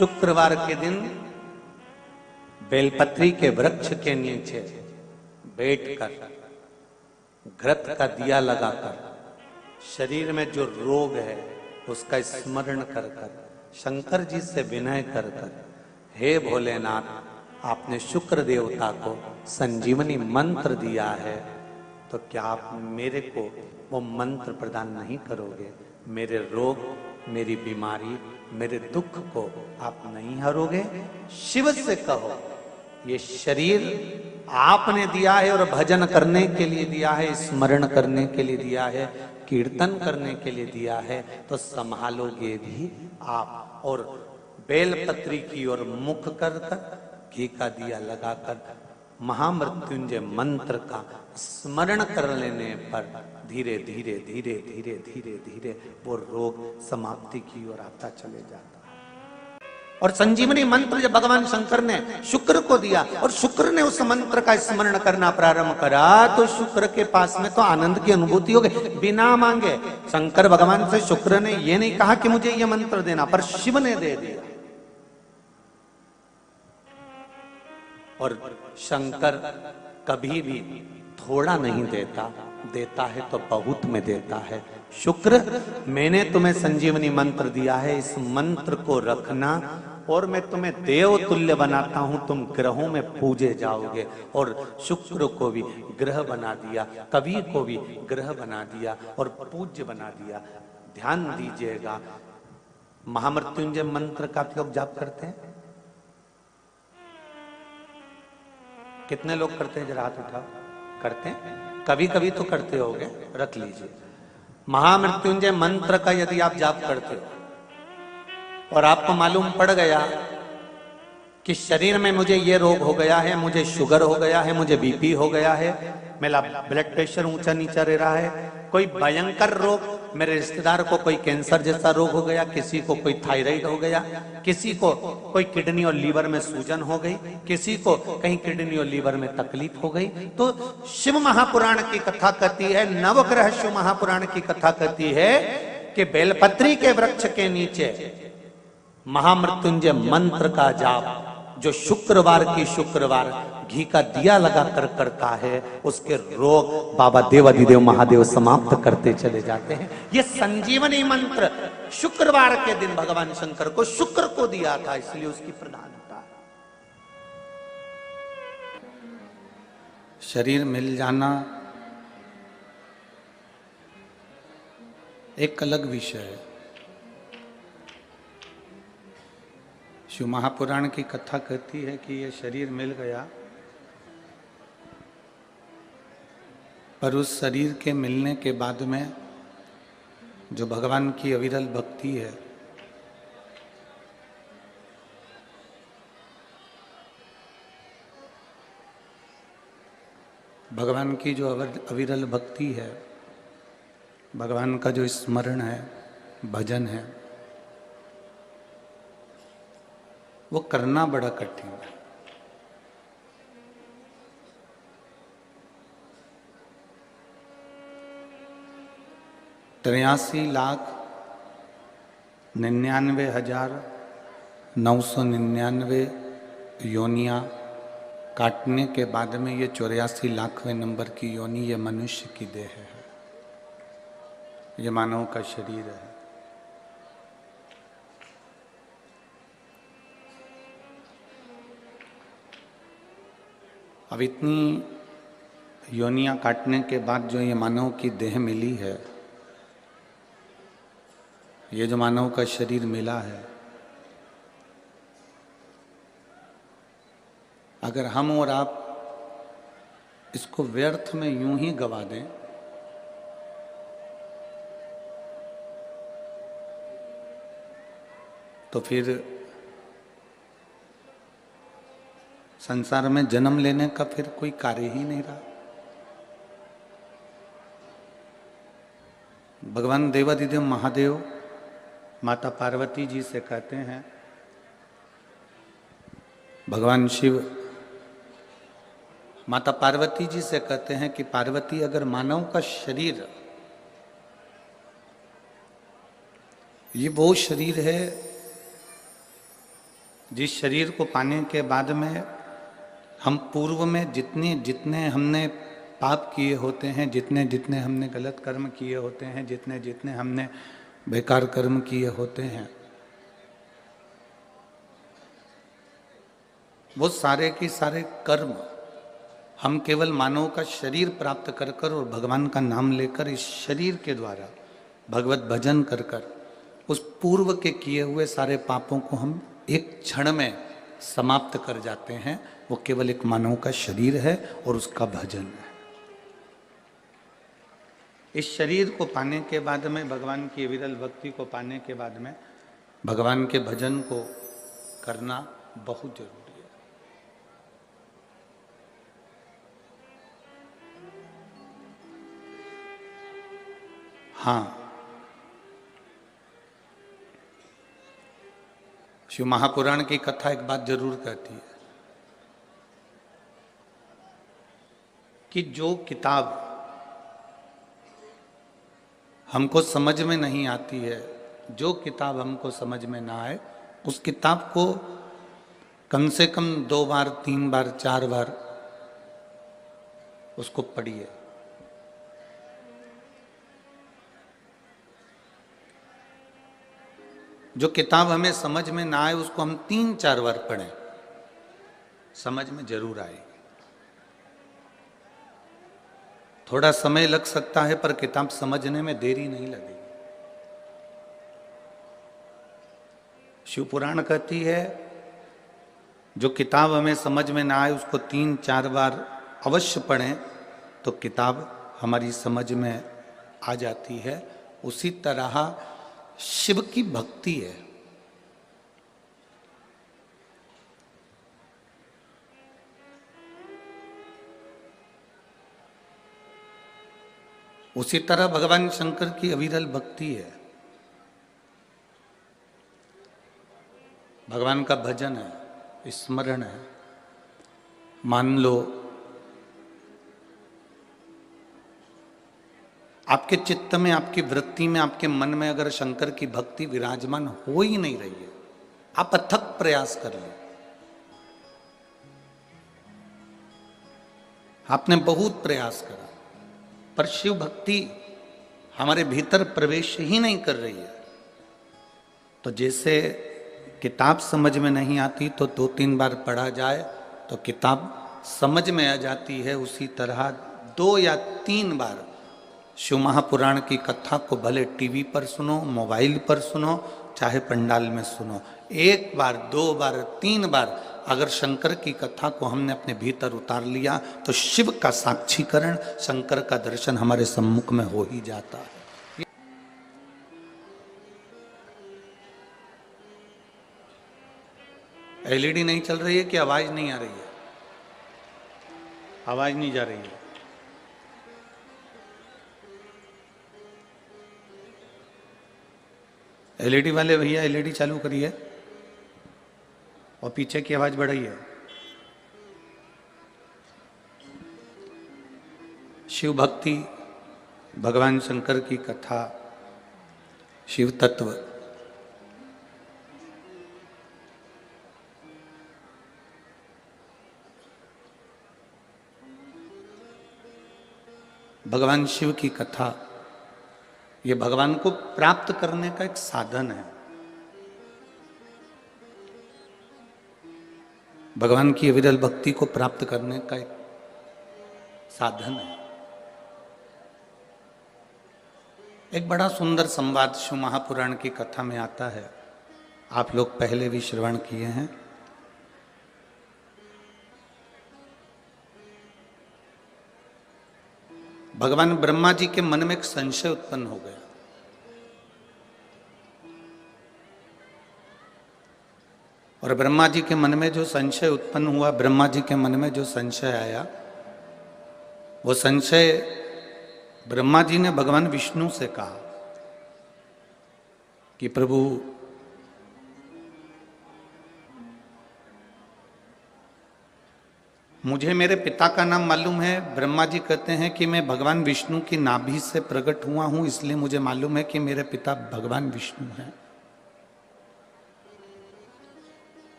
शुक्रवार के दिन बेलपत्री के वृक्ष के नीचे बैठकर घृत का दिया लगाकर शरीर में जो रोग है उसका स्मरण कर कर शंकर जी से विनय कर कर, हे भोलेनाथ, आपने शुक्र देवता को संजीवनी मंत्र दिया है, तो क्या आप मेरे को वो मंत्र प्रदान नहीं करोगे? मेरे रोग, मेरी बीमारी, मेरे दुख को आप नहीं हरोगे? शिव से कहो, ये शरीर आपने दिया है और भजन करने के लिए दिया है, स्मरण करने के लिए दिया है, कीर्तन करने के लिए दिया है, तो संभालोगे भी आप। और बेलपत्री की ओर मुख कर कर घी का दिया लगाकर महामृत्युंजय मंत्र का स्मरण कर लेने पर धीरे धीरे धीरे धीरे धीरे धीरे वो रोग समाप्ति की ओर आता चले जाता है। और संजीवनी मंत्र जब भगवान शंकर ने शुक्र को दिया और शुक्र ने उस मंत्र का स्मरण करना प्रारंभ करा, तो शुक्र के पास में तो आनंद की अनुभूति हो गई बिना मांगे। शंकर भगवान से शुक्र ने ये नहीं कहा कि मुझे ये मंत्र देना, पर शिव ने दे दिया। और शंकर कभी भी थोड़ा नहीं देता, देता है तो बहुत में देता है। शुक्र, मैंने तुम्हें संजीवनी मंत्र दिया है, इस मंत्र को रखना और मैं तुम्हें देव तुल्य बनाता हूं, तुम ग्रहों में पूजे जाओगे। और शुक्र को भी ग्रह बना दिया, कवि को भी ग्रह बना दिया और पूज्य बना दिया। ध्यान दीजिएगा, महामृत्युंजय मंत्र का लोग जाप करते हैं? कितने लोग करते हैं? जरा हाथ उठाओ। करते हैं? कभी कभी तो करते होगे, रख लीजिए। महामृत्युंजय मंत्र का यदि आप जाप करते हो और आपको मालूम पड़ गया कि शरीर में मुझे ये रोग हो गया है, मुझे शुगर हो गया है, मुझे बीपी हो गया है, मेरा ब्लड प्रेशर ऊंचा नीचा रह रहा है, कोई भयंकर रोग, मेरे रिश्तेदार को कोई कैंसर जैसा रोग हो गया, किसी को कोई थायराइड हो गया, किसी को कोई किडनी और लीवर में सूजन हो गई, किसी को कहीं किडनी और लीवर में तकलीफ हो गई, तो शिव महापुराण की कथा कहती है, नवग्रह शिव महापुराण की कथा कहती है कि बेलपत्री के वृक्ष के नीचे महामृत्युंजय मंत्र का जाप जो शुक्रवार की शुक्रवार घी का दिया लगा कर करता है, उसके रोग बाबा देवाधिदेव महादेव समाप्त करते चले जाते हैं। ये संजीवनी मंत्र शुक्रवार के दिन भगवान शंकर को शुक्र को दिया था, इसलिए उसकी प्रधानता है। शरीर मिल जाना एक अलग विषय है। शिव महापुराण की कथा कहती है कि ये शरीर मिल गया, पर उस शरीर के मिलने के बाद में जो भगवान की अविरल भक्ति है, भगवान की जो अविरल भक्ति है, भगवान का जो स्मरण है, भजन है, वो करना बड़ा कठिन है। तिरासी लाख 99,999 योनियां काटने के बाद में ये 84 लाखवें नंबर की योनि ये मनुष्य की देह है, ये मानव का शरीर है। अब इतनी योनियां काटने के बाद जो ये मानव की देह मिली है, ये जो मानव का शरीर मिला है, अगर हम और आप इसको व्यर्थ में यूं ही गवा दें तो फिर संसार में जन्म लेने का फिर कोई कार्य ही नहीं रहा। भगवान देवाधिदेव महादेव माता पार्वती जी से कहते हैं, भगवान शिव माता पार्वती जी से कहते हैं कि पार्वती, अगर मानव का शरीर ये वो शरीर है जिस शरीर को पाने के बाद में हम पूर्व में जितने जितने हमने पाप किए होते हैं, जितने जितने हमने गलत कर्म किए होते हैं, जितने जितने हमने बेकार कर्म किए होते हैं, वो सारे के सारे कर्म हम केवल मानव का शरीर प्राप्त कर कर और भगवान का नाम लेकर इस शरीर के द्वारा भगवत भजन कर कर उस पूर्व के किए हुए सारे पापों को हम एक क्षण में समाप्त कर जाते हैं। वो केवल एक मानव का शरीर है और उसका भजन है। इस शरीर को पाने के बाद में, भगवान की विरल भक्ति को पाने के बाद में भगवान के भजन को करना बहुत जरूरी है। हाँ, शिव महापुराण की कथा एक बात जरूर कहती है कि जो किताब हमको समझ में नहीं आती है, जो किताब हमको समझ में ना आए, उस किताब को कम से कम 2 बार 3 बार 4 बार उसको पढ़िए। जो किताब हमें समझ में ना आए उसको हम 3-4 बार पढ़ें, समझ में जरूर आएगी। थोड़ा समय लग सकता है पर किताब समझने में देरी नहीं लगेगी। शिव पुराण कहती है जो किताब हमें समझ में ना आए उसको 3-4 बार अवश्य पढ़ें तो किताब हमारी समझ में आ जाती है। उसी तरह शिव की भक्ति है। उसी तरह भगवान शंकर की अविरल भक्ति है, भगवान का भजन है, स्मरण है। मान लो आपके चित्त में, आपकी वृत्ति में, आपके मन में अगर शंकर की भक्ति विराजमान हो ही नहीं रही है, आप अथक प्रयास कर लें। आपने बहुत प्रयास करा पर शिव भक्ति हमारे भीतर प्रवेश ही नहीं कर रही है। तो जैसे किताब समझ में नहीं आती तो 2-3 बार पढ़ा जाए तो किताब समझ में आ जाती है, उसी तरह 2 या 3 बार शिव महापुराण की कथा को भले टीवी पर सुनो, मोबाइल पर सुनो, चाहे पंडाल में सुनो, 1 बार 2 बार 3 बार अगर शंकर की कथा को हमने अपने भीतर उतार लिया तो शिव का साक्षीकरण, शंकर का दर्शन हमारे सम्मुख में हो ही जाता है। एलईडी नहीं चल रही है कि आवाज नहीं आ रही है? आवाज नहीं जा रही है। एलईडी वाले भैया एलईडी चालू करिए और पीछे की आवाज बढ़ाइए। शिव भक्ति, भगवान शंकर की कथा, शिव तत्व, भगवान शिव की कथा, ये भगवान को प्राप्त करने का एक साधन है। भगवान की विरल भक्ति को प्राप्त करने का एक साधन है। एक बड़ा सुंदर संवाद शिव महापुराण की कथा में आता है, आप लोग पहले भी श्रवण किए हैं। भगवान ब्रह्मा जी के मन में एक संशय उत्पन्न हो गया। और ब्रह्मा जी के मन में जो संशय उत्पन्न हुआ, ब्रह्मा जी के मन में जो संशय आया, वो संशय ब्रह्मा जी ने भगवान विष्णु से कहा कि प्रभु, मुझे मेरे पिता का नाम मालूम है। ब्रह्मा जी कहते हैं कि मैं भगवान विष्णु की नाभि से प्रकट हुआ हूं, इसलिए मुझे मालूम है कि मेरे पिता भगवान विष्णु हैं।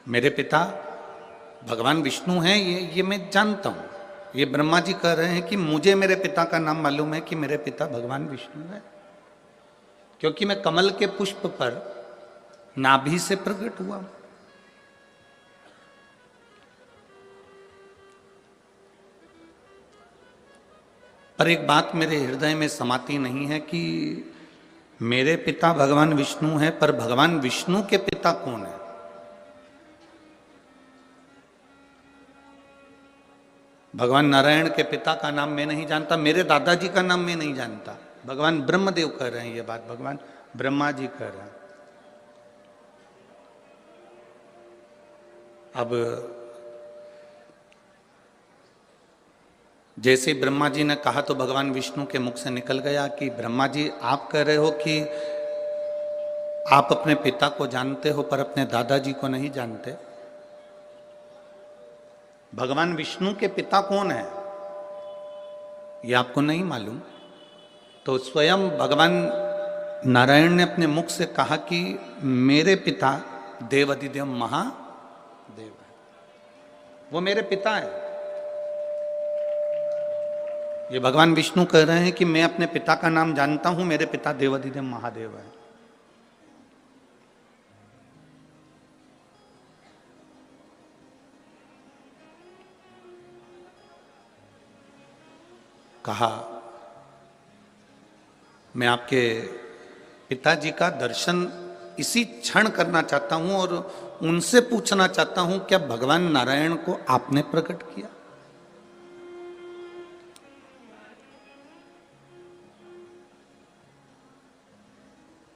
मेरे पिता भगवान विष्णु हैं, ये मैं जानता हूं। ये ब्रह्मा जी कह रहे हैं कि मुझे मेरे पिता का नाम मालूम है कि मेरे पिता भगवान विष्णु है, क्योंकि मैं कमल के पुष्प पर नाभि से प्रकट हुआ। पर एक बात मेरे हृदय में समाती नहीं है कि मेरे पिता भगवान विष्णु है, पर भगवान विष्णु के पिता कौन है? भगवान नारायण के पिता का नाम मैं नहीं जानता, मेरे दादाजी का नाम मैं नहीं जानता। भगवान ब्रह्मदेव कह रहे हैं ये बात, भगवान ब्रह्मा जी कह रहे हैं। अब जैसे ब्रह्मा जी ने कहा तो भगवान विष्णु के मुख से निकल गया कि ब्रह्मा जी आप कह रहे हो कि आप अपने पिता को जानते हो पर अपने दादाजी को नहीं जानते। भगवान विष्णु के पिता कौन है ये आपको नहीं मालूम। तो स्वयं भगवान नारायण ने अपने मुख से कहा कि मेरे पिता देवाधिदेव महादेव है, वो मेरे पिता है। ये भगवान विष्णु कह रहे हैं कि मैं अपने पिता का नाम जानता हूं, मेरे पिता देवाधिदेव महादेव है। कहा मैं आपके पिताजी का दर्शन इसी क्षण करना चाहता हूं और उनसे पूछना चाहता हूं क्या भगवान नारायण को आपने प्रकट किया?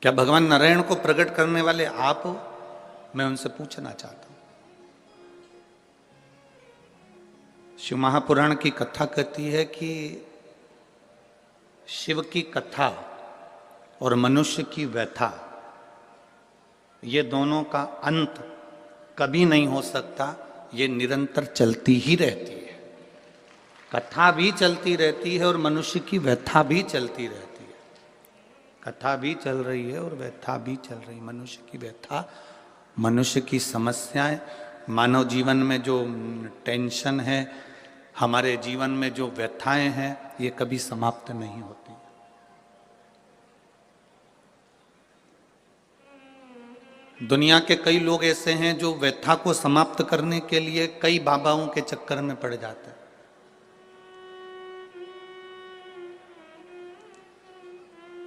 क्या भगवान नारायण को प्रकट करने वाले आप हो? मैं उनसे पूछना चाहता हूं। शिव महापुराण की कथा कहती है कि शिव की कथा और मनुष्य की व्यथा, ये दोनों का अंत कभी नहीं हो सकता, ये निरंतर चलती ही रहती है। कथा भी चलती रहती है और मनुष्य की व्यथा भी चलती रहती है। कथा भी चल रही है और व्यथा भी चल रही है। मनुष्य की व्यथा, मनुष्य की समस्याएं, मानव जीवन में जो टेंशन है, हमारे जीवन में जो व्यथाएं हैं, ये कभी समाप्त नहीं होती। दुनिया के कई लोग ऐसे हैं जो व्यथा को समाप्त करने के लिए कई बाबाओं के चक्कर में पड़ जाते हैं।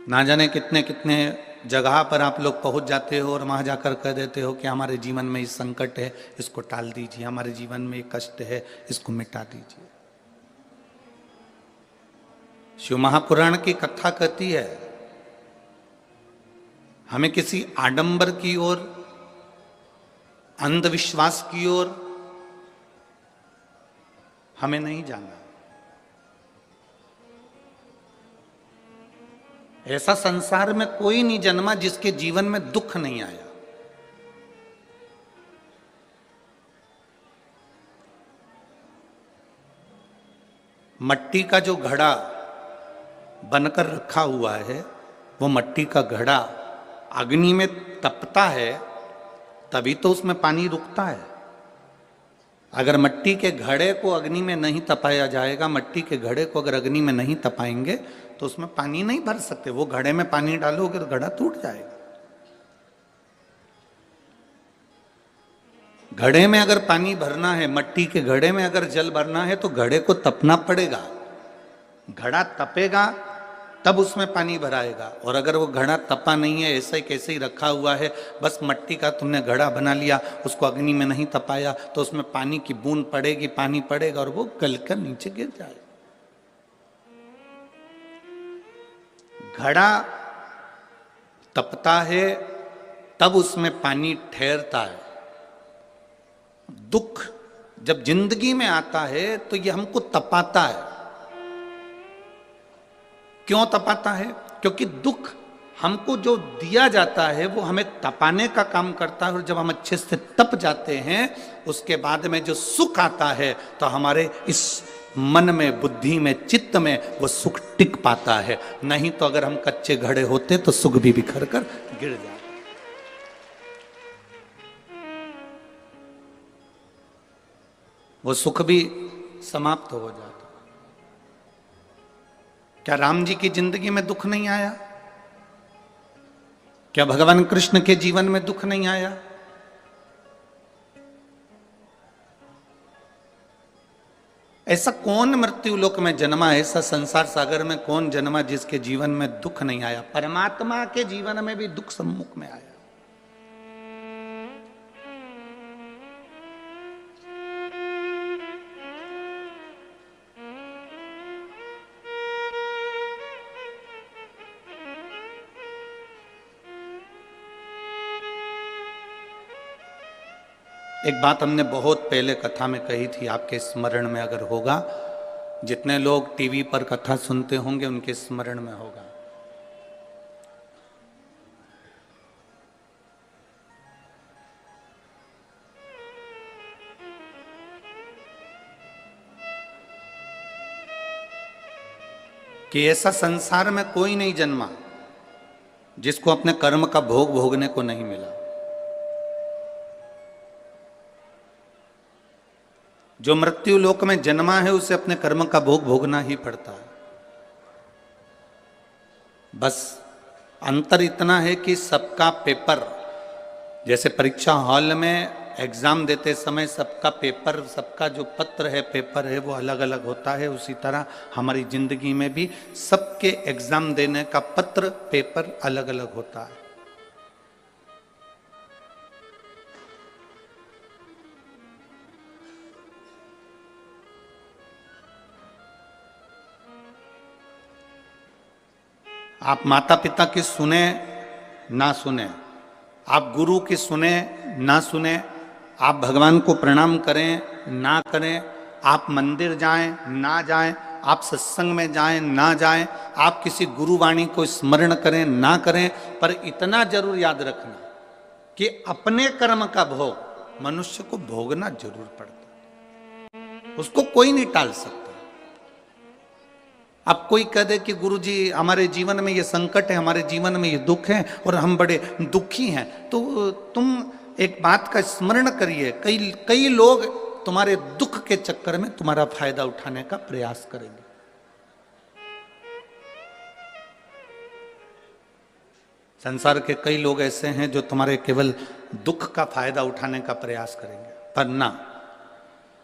ना जाने कितने कितने जगह पर आप लोग पहुंच जाते हो और वहां जाकर कह देते हो कि हमारे जीवन में ये संकट है, इसको टाल दीजिए, हमारे जीवन में ये कष्ट है, इसको मिटा दीजिए। शिव महापुराण की कथा कहती है हमें किसी आडंबर की ओर, अंधविश्वास की ओर हमें नहीं जाना। ऐसा संसार में कोई नहीं जन्मा जिसके जीवन में दुख नहीं आया। मट्टी का जो घड़ा बनकर रखा हुआ है, वो मट्टी का घड़ा अग्नि में तपता है तभी तो उसमें पानी रुकता है। अगर मट्टी के घड़े को अग्नि में नहीं तपाया जाएगा, मट्टी के घड़े को अगर अग्नि में नहीं तपाएंगे तो उसमें पानी नहीं भर सकते। वो घड़े में पानी डालोगे तो घड़ा टूट जाएगा। घड़े में अगर पानी भरना है, मट्टी के घड़े में अगर जल भरना है तो घड़े को तपना पड़ेगा। घड़ा तपेगा तब उसमें पानी भराएगा। और अगर वो घड़ा तपा नहीं है, ऐसे कैसे ही रखा हुआ है, बस मट्टी का तुमने घड़ा बना लिया, उसको अग्नि में नहीं तपाया, तो उसमें पानी की बूंद पड़ेगी, पानी पड़ेगा और वो गलकर नीचे गिर जाएगा। घड़ा तपता है तब उसमें पानी ठहरता है। दुख जब जिंदगी में आता है तो ये हमको तपाता है। क्यों तपाता है? क्योंकि दुख हमको जो दिया जाता है वो हमें तपाने का काम करता है। और जब हम अच्छे से तप जाते हैं उसके बाद में जो सुख आता है तो हमारे इस मन में, बुद्धि में, चित्त में वो सुख टिक पाता है। नहीं तो अगर हम कच्चे घड़े होते तो सुख भी बिखर कर गिर जाता। वो सुख भी समाप्त हो जाता। क्या राम जी की जिंदगी में दुख नहीं आया? क्या भगवान कृष्ण के जीवन में दुख नहीं आया? ऐसा कौन मृत्यु लोक में जन्मा, ऐसा संसार सागर में कौन जन्मा जिसके जीवन में दुख नहीं आया? परमात्मा के जीवन में भी दुख सम्मुख में आया। एक बात हमने बहुत पहले कथा में कही थी, आपके स्मरण में अगर होगा, जितने लोग टीवी पर कथा सुनते होंगे उनके स्मरण में होगा। कि ऐसा संसार में कोई नहीं जन्मा जिसको अपने कर्म का भोग भोगने को नहीं मिला। जो मृत्यु लोक में जन्मा है उसे अपने कर्म का भोग भोगना ही पड़ता है। बस अंतर इतना है कि सबका पेपर, जैसे परीक्षा हॉल में एग्जाम देते समय सबका पेपर, सबका जो पत्र है, पेपर है, वो अलग अलग होता है, उसी तरह हमारी जिंदगी में भी सबके एग्जाम देने का पत्र, पेपर अलग अलग होता है। आप माता पिता की सुने ना सुने, आप गुरु की सुने ना सुने, आप भगवान को प्रणाम करें ना करें, आप मंदिर जाएं ना जाएं, आप सत्संग में जाएं ना जाएं, आप किसी गुरुवाणी को स्मरण करें ना करें, पर इतना जरूर याद रखना कि अपने कर्म का भोग मनुष्य को भोगना जरूर पड़ता है। उसको कोई नहीं टाल सकता। अब कोई कह दे कि गुरुजी हमारे जीवन में ये संकट है, हमारे जीवन में ये दुख है और हम बड़े दुखी हैं, तो तुम एक बात का स्मरण करिए, कई लोग तुम्हारे दुख के चक्कर में तुम्हारा फायदा उठाने का प्रयास करेंगे। संसार के कई लोग ऐसे हैं जो तुम्हारे केवल दुख का फायदा उठाने का प्रयास करेंगे, पर ना।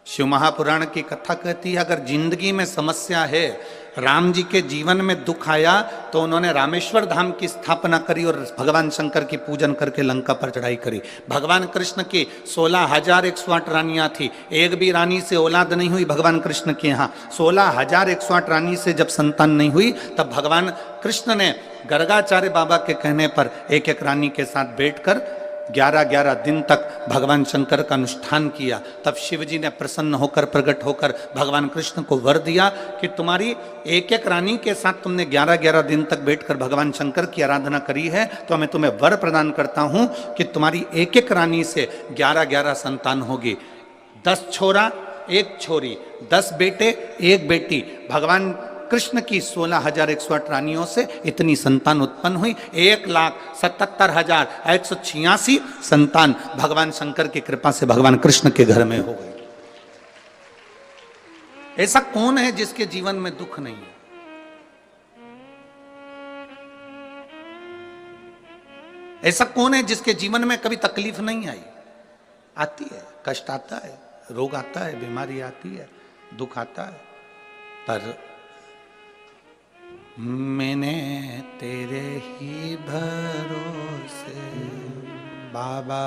शिव महापुराण की कथा कहती है, अगर जिंदगी में समस्या है, राम जी के जीवन में दुख आया तो उन्होंने रामेश्वर धाम की स्थापना करी और भगवान शंकर की पूजन करके लंका पर चढ़ाई करी। भगवान कृष्ण की 16,108 रानियां थी, एक भी रानी से औलाद नहीं हुई। भगवान कृष्ण के यहाँ 16,108 रानी से जब संतान नहीं हुई, तब भगवान कृष्ण ने गर्गाचार्य बाबा के कहने पर एक एक रानी के साथ बैठकर 11-11 दिन तक भगवान शंकर का अनुष्ठान किया। तब शिव जी ने प्रसन्न होकर, प्रकट होकर भगवान कृष्ण को वर दिया कि तुम्हारी एक एक रानी के साथ तुमने 11-11 दिन तक बैठकर भगवान शंकर की आराधना करी है, तो मैं तुम्हें वर प्रदान करता हूं कि तुम्हारी एक एक रानी से 11-11 संतान होगी। 10 छोरा 1 छोरी, 10 बेटे 1 बेटी। भगवान कृष्ण की 16,108 रानियों से इतनी संतान उत्पन्न हुई। 1,77,186 संतान भगवान शंकर की कृपा से भगवान कृष्ण के घर में हो गई। ऐसा कौन है जिसके जीवन में दुख नहीं है? ऐसा कौन है जिसके जीवन में कभी तकलीफ नहीं आई? आती है, कष्ट आता है, रोग आता है, बीमारी आती है, दुख आता है, पर मैंने तेरे ही भरोसे बाबा,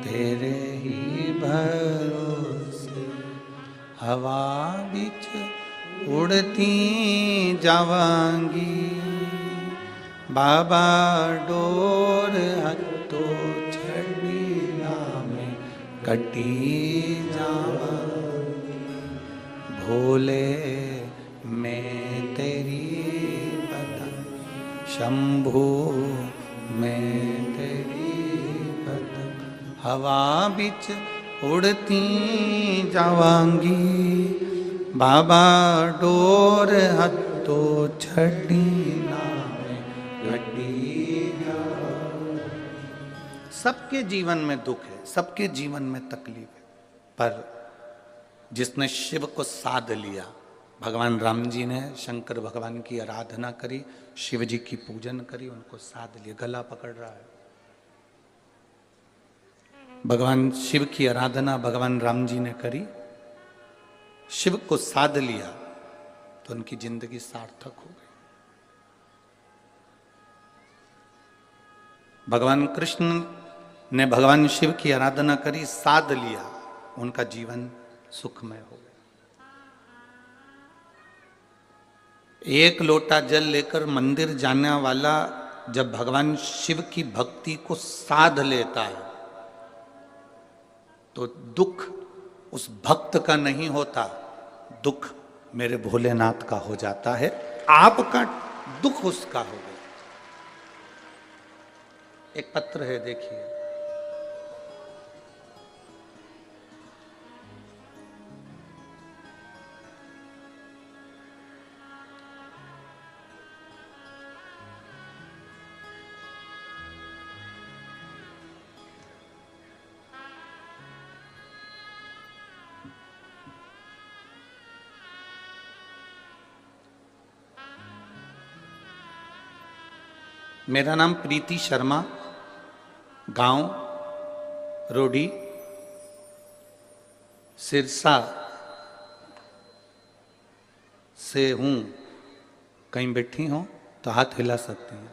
तेरे ही भरोसे हवा बिच उड़ती जावांगी, बाबा डोर हत्तो छड़ी में कटी जावांगी, भोले मैं तेरी बदन, शंभू मैं तेरी बदन, हवा बिच उड़ती जावांगी, बाबा डोर हत्तो छड़ी में घटी जावांगी। सबके जीवन में दुख है, सबके जीवन में तकलीफ है, पर जिसने शिव को साध लिया। भगवान राम जी ने शंकर भगवान की आराधना करी, शिव जी की पूजन करी, उनको साध लिया। गला पकड़ रहा है। भगवान शिव की आराधना भगवान राम जी ने करी, शिव को साध लिया, तो उनकी जिंदगी सार्थक हो गई। भगवान कृष्ण ने भगवान शिव की आराधना करी, साध लिया, उनका जीवन सुखमय हो गया। एक लोटा जल लेकर मंदिर जाने वाला जब भगवान शिव की भक्ति को साध लेता है तो दुख उस भक्त का नहीं होता, दुख मेरे भोलेनाथ का हो जाता है। आपका दुख उसका हो गया। एक पत्र है, देखिए। मेरा नाम प्रीति शर्मा, गांव रोडी, सिरसा से हूं। कहीं बैठी हो तो हाथ हिला सकते हैं।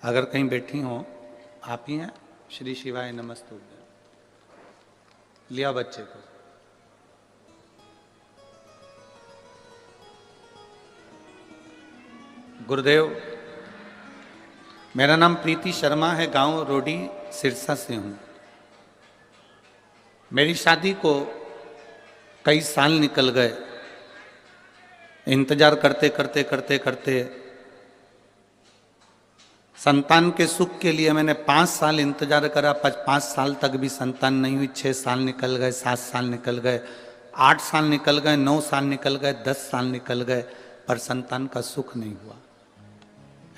अगर कहीं बैठी हो, आप ही हैं। श्री शिवाय नमस्तुभ्यं। लिया बच्चे को। गुरुदेव, मेरा नाम प्रीति शर्मा है, गांव रोडी, सिरसा से हूं। मेरी शादी को कई साल निकल गए। इंतजार करते करते करते करते संतान के सुख के लिए मैंने 5 साल इंतजार करा। 5 साल तक भी संतान नहीं हुई। 6 साल निकल गए, 7 साल निकल गए, 8 साल निकल गए, 9 साल निकल गए, 10 साल निकल गए, पर संतान का सुख नहीं हुआ।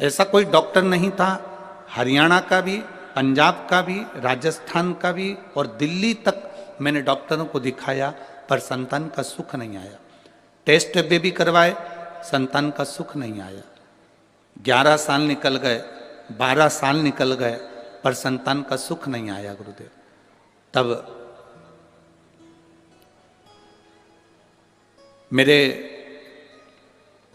ऐसा कोई डॉक्टर नहीं था, हरियाणा का भी, पंजाब का भी, राजस्थान का भी और दिल्ली तक मैंने डॉक्टरों को दिखाया, पर संतान का सुख नहीं आया। टेस्ट भी करवाए, संतान का सुख नहीं आया। 11 साल निकल गए, 12 साल निकल गए, पर संतान का सुख नहीं आया गुरुदेव। तब मेरे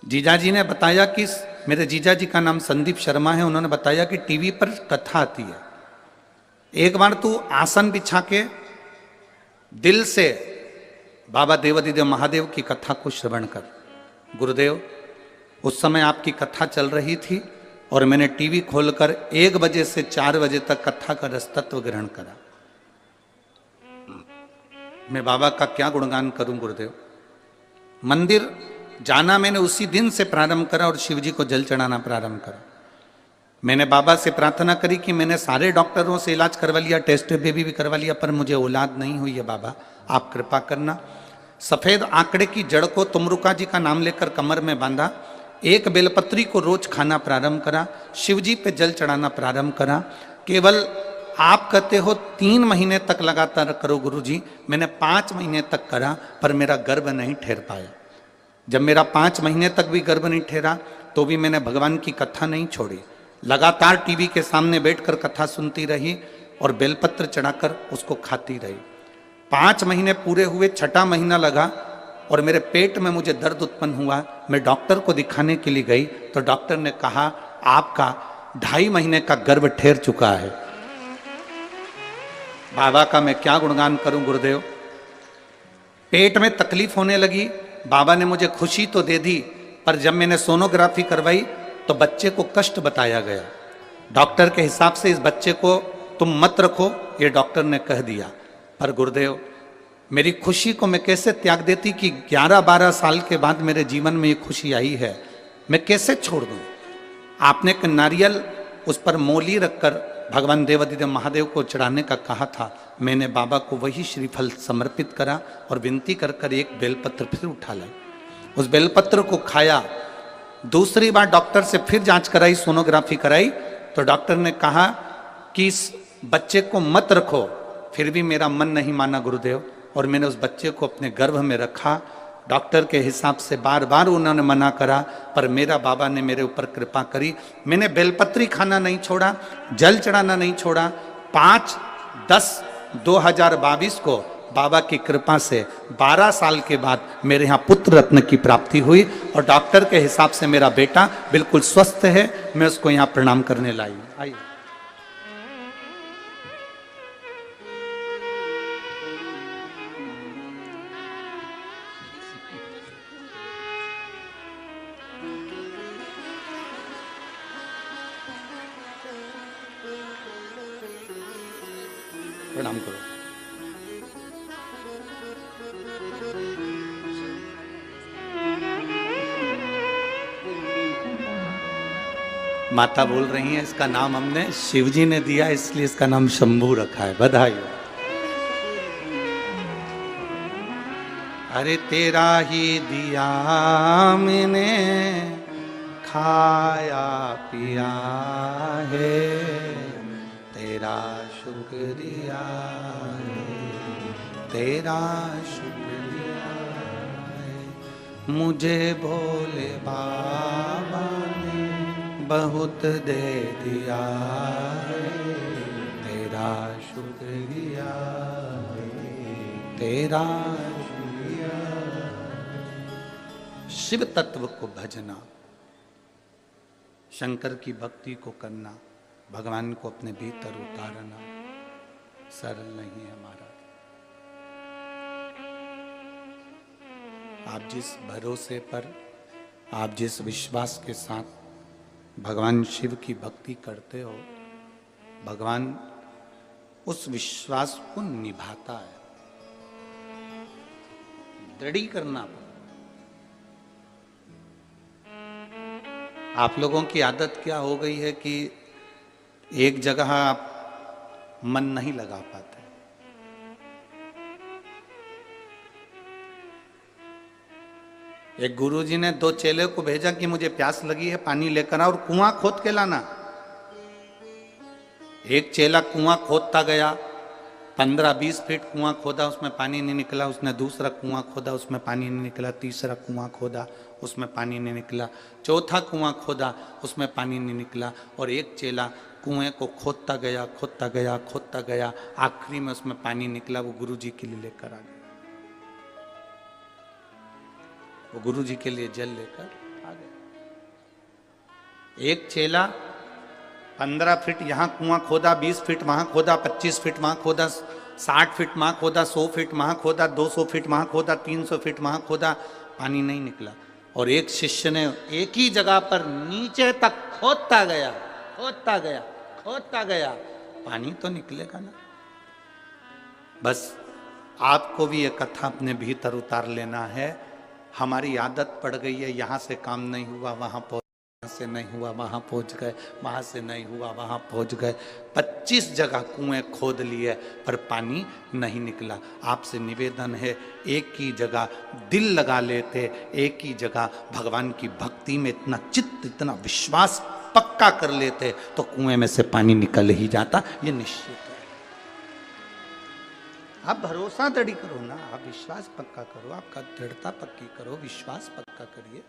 जीजाजी ने बताया कि, मेरे जीजा जी का नाम संदीप शर्मा है, उन्होंने बताया कि टीवी पर कथा आती है, एक बार तू आसन बिछा के दिल से बाबा देवादिदेव महादेव की कथा को श्रवण कर। गुरुदेव, उस समय आपकी कथा चल रही थी और मैंने टीवी खोलकर 1 बजे से 4 बजे तक कथा का रसतत्व ग्रहण करा। मैं बाबा का क्या गुणगान करूं गुरुदेव। मंदिर जाना मैंने उसी दिन से प्रारंभ करा और शिव जी को जल चढ़ाना प्रारंभ करा। मैंने बाबा से प्रार्थना करी कि मैंने सारे डॉक्टरों से इलाज करवा लिया, टेस्ट भी करवा लिया, पर मुझे औलाद नहीं हुई है। बाबा आप कृपा करना। सफेद आंकड़े की जड़ को तुमरुका जी का नाम लेकर कमर में बांधा, एक बेलपत्री को रोज खाना प्रारंभ करा, शिव जी पे जल चढ़ाना प्रारंभ करा। केवल आप कहते हो 3 महीने तक लगातार करो गुरु जी। मैंने 5 महीने तक करा, पर मेरा गर्भ नहीं ठहर पाया। जब मेरा 5 महीने तक भी गर्भ नहीं ठहरा तो भी मैंने भगवान की कथा नहीं छोड़ी। लगातार टीवी के सामने बैठकर कथा सुनती रही और बेलपत्र चढ़ाकर उसको खाती रही। 5 महीने पूरे हुए, 6ठा महीना लगा और मेरे पेट में मुझे दर्द उत्पन्न हुआ। मैं डॉक्टर को दिखाने के लिए गई तो डॉक्टर ने कहा आपका 2.5 महीने का गर्भ ठहर चुका है। बाबा का मैं क्या गुणगान करूं गुरुदेव। पेट में तकलीफ होने लगी। बाबा ने मुझे खुशी तो दे दी, पर जब मैंने सोनोग्राफी करवाई तो बच्चे को कष्ट बताया गया। डॉक्टर के हिसाब से इस बच्चे को तुम मत रखो, ये डॉक्टर ने कह दिया। पर गुरुदेव, मेरी खुशी को मैं कैसे त्याग देती कि 11-12 साल के बाद मेरे जीवन में ये खुशी आई है, मैं कैसे छोड़ दूं। आपने एक नारियल उस पर मोली रखकर भगवान देवादिदेव महादेव को चढ़ाने का कहा था। मैंने बाबा को वही श्रीफल समर्पित करा और विनती कर कर एक बेलपत्र फिर उठा लाई। उस बेलपत्र को खाया। दूसरी बार डॉक्टर से फिर जांच कराई, सोनोग्राफी कराई, तो डॉक्टर ने कहा कि इस बच्चे को मत रखो। फिर भी मेरा मन नहीं माना गुरुदेव। और मैंने उस बच्चे को अपने गर्भ में रखा। डॉक्टर के हिसाब से बार बार उन्होंने मना करा, पर मेरा बाबा ने मेरे ऊपर कृपा करी। मैंने बेलपत्री खाना नहीं छोड़ा, जल चढ़ाना नहीं छोड़ा। 5/10/2022 को बाबा की कृपा से 12 साल के बाद मेरे यहाँ पुत्र रत्न की प्राप्ति हुई और डॉक्टर के हिसाब से मेरा बेटा बिल्कुल स्वस्थ है। मैं उसको यहाँ प्रणाम करने लाई। आइए। प्रणाम करो। माता बोल रही हैं इसका नाम हमने शिव जी ने दिया, इसलिए इसका नाम शंभू रखा है। बधाई हो। अरे तेरा ही दिया मैंने खाया पिया है, तेरा शुक्रिया है, तेरा शुक्रिया है। मुझे भोले बाबा ने बहुत दे दिया है, तेरा शुक्रिया है, तेरा शुक्रिया। शिव तत्व को भजना, शंकर की भक्ति को करना, भगवान को अपने भीतर उतारना सरल नहीं है महाराज। आप जिस भरोसे पर, आप जिस विश्वास के साथ भगवान शिव की भक्ति करते हो, भगवान उस विश्वास को निभाता है। दृढ़ी करना। आप लोगों की आदत क्या हो गई है कि एक जगह आप मन नहीं लगा पाते। एक गुरुजी ने 2 चेले को भेजा कि मुझे प्यास लगी है, पानी लेकर आ और कुआं खोद के लाना। एक चेला कुआं खोदता गया, 15-20 फीट कुआं खोदा, उसमें पानी नहीं निकला। उसने दूसरा कुआं खोदा, उसमें पानी नहीं निकला। तीसरा कुआं खोदा, उसमें पानी नहीं निकला। चौथा कुआं खोदा, उसमें पानी नहीं निकला। और एक चेला कुएं को खोदता गया, खोदता गया, खोदता गया, आखिरी में उसमें पानी निकला। वो गुरुजी के लिए लेकर आ गया। वो गुरुजी के लिए जल लेकर आ गया। एक चेला 15 फीट यहां कुआं खोदा, 20 फीट वहां खोदा, 25 फीट वहां खोदा, 60 फीट वहां खोदा, 100 फीट वहां खोदा, 200 फीट वहां खोदा, 300 फीट वहां खोदा, पानी नहीं निकला। और एक शिष्य ने एक ही जगह पर नीचे तक खोदता गया, खोदता गया, खोदता गया, पानी तो निकलेगा ना। बस आपको भी ये कथा अपने भीतर उतार लेना है। हमारी आदत पड़ गई है, यहां से काम नहीं हुआ वहां पहुंच, वहां से नहीं हुआ वहां पहुंच गए, वहां से नहीं हुआ वहां पहुंच गए। 25 जगह कुएं खोद लिए पर पानी नहीं निकला। आपसे निवेदन है, एक ही जगह दिल लगा लेते, एक ही जगह भगवान की भक्ति में इतना चित्त, इतना विश्वास पक्का कर लेते तो कुएं में से पानी निकल ही जाता, ये निश्चित है। आप भरोसा दृढ़ करो ना, आप विश्वास पक्का करो, आपका दृढ़ता पक्की करो, विश्वास पक्का करिए,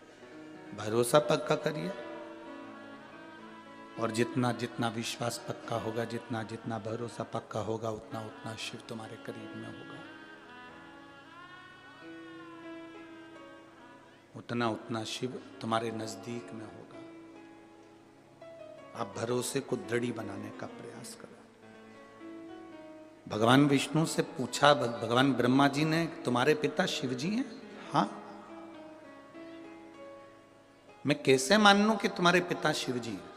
भरोसा पक्का करिए। और जितना जितना विश्वास पक्का होगा, जितना जितना भरोसा पक्का होगा, उतना उतना शिव तुम्हारे करीब में होगा, उतना उतना शिव तुम्हारे नजदीक में होगा। आप भरोसे को दृढ़ बनाने का प्रयास करो। भगवान विष्णु से पूछा, भगवान ब्रह्मा जी ने, तुम्हारे पिता शिव जी हैं? हाँ। मैं कैसे मान लूं कि तुम्हारे पिता शिव जी हैं?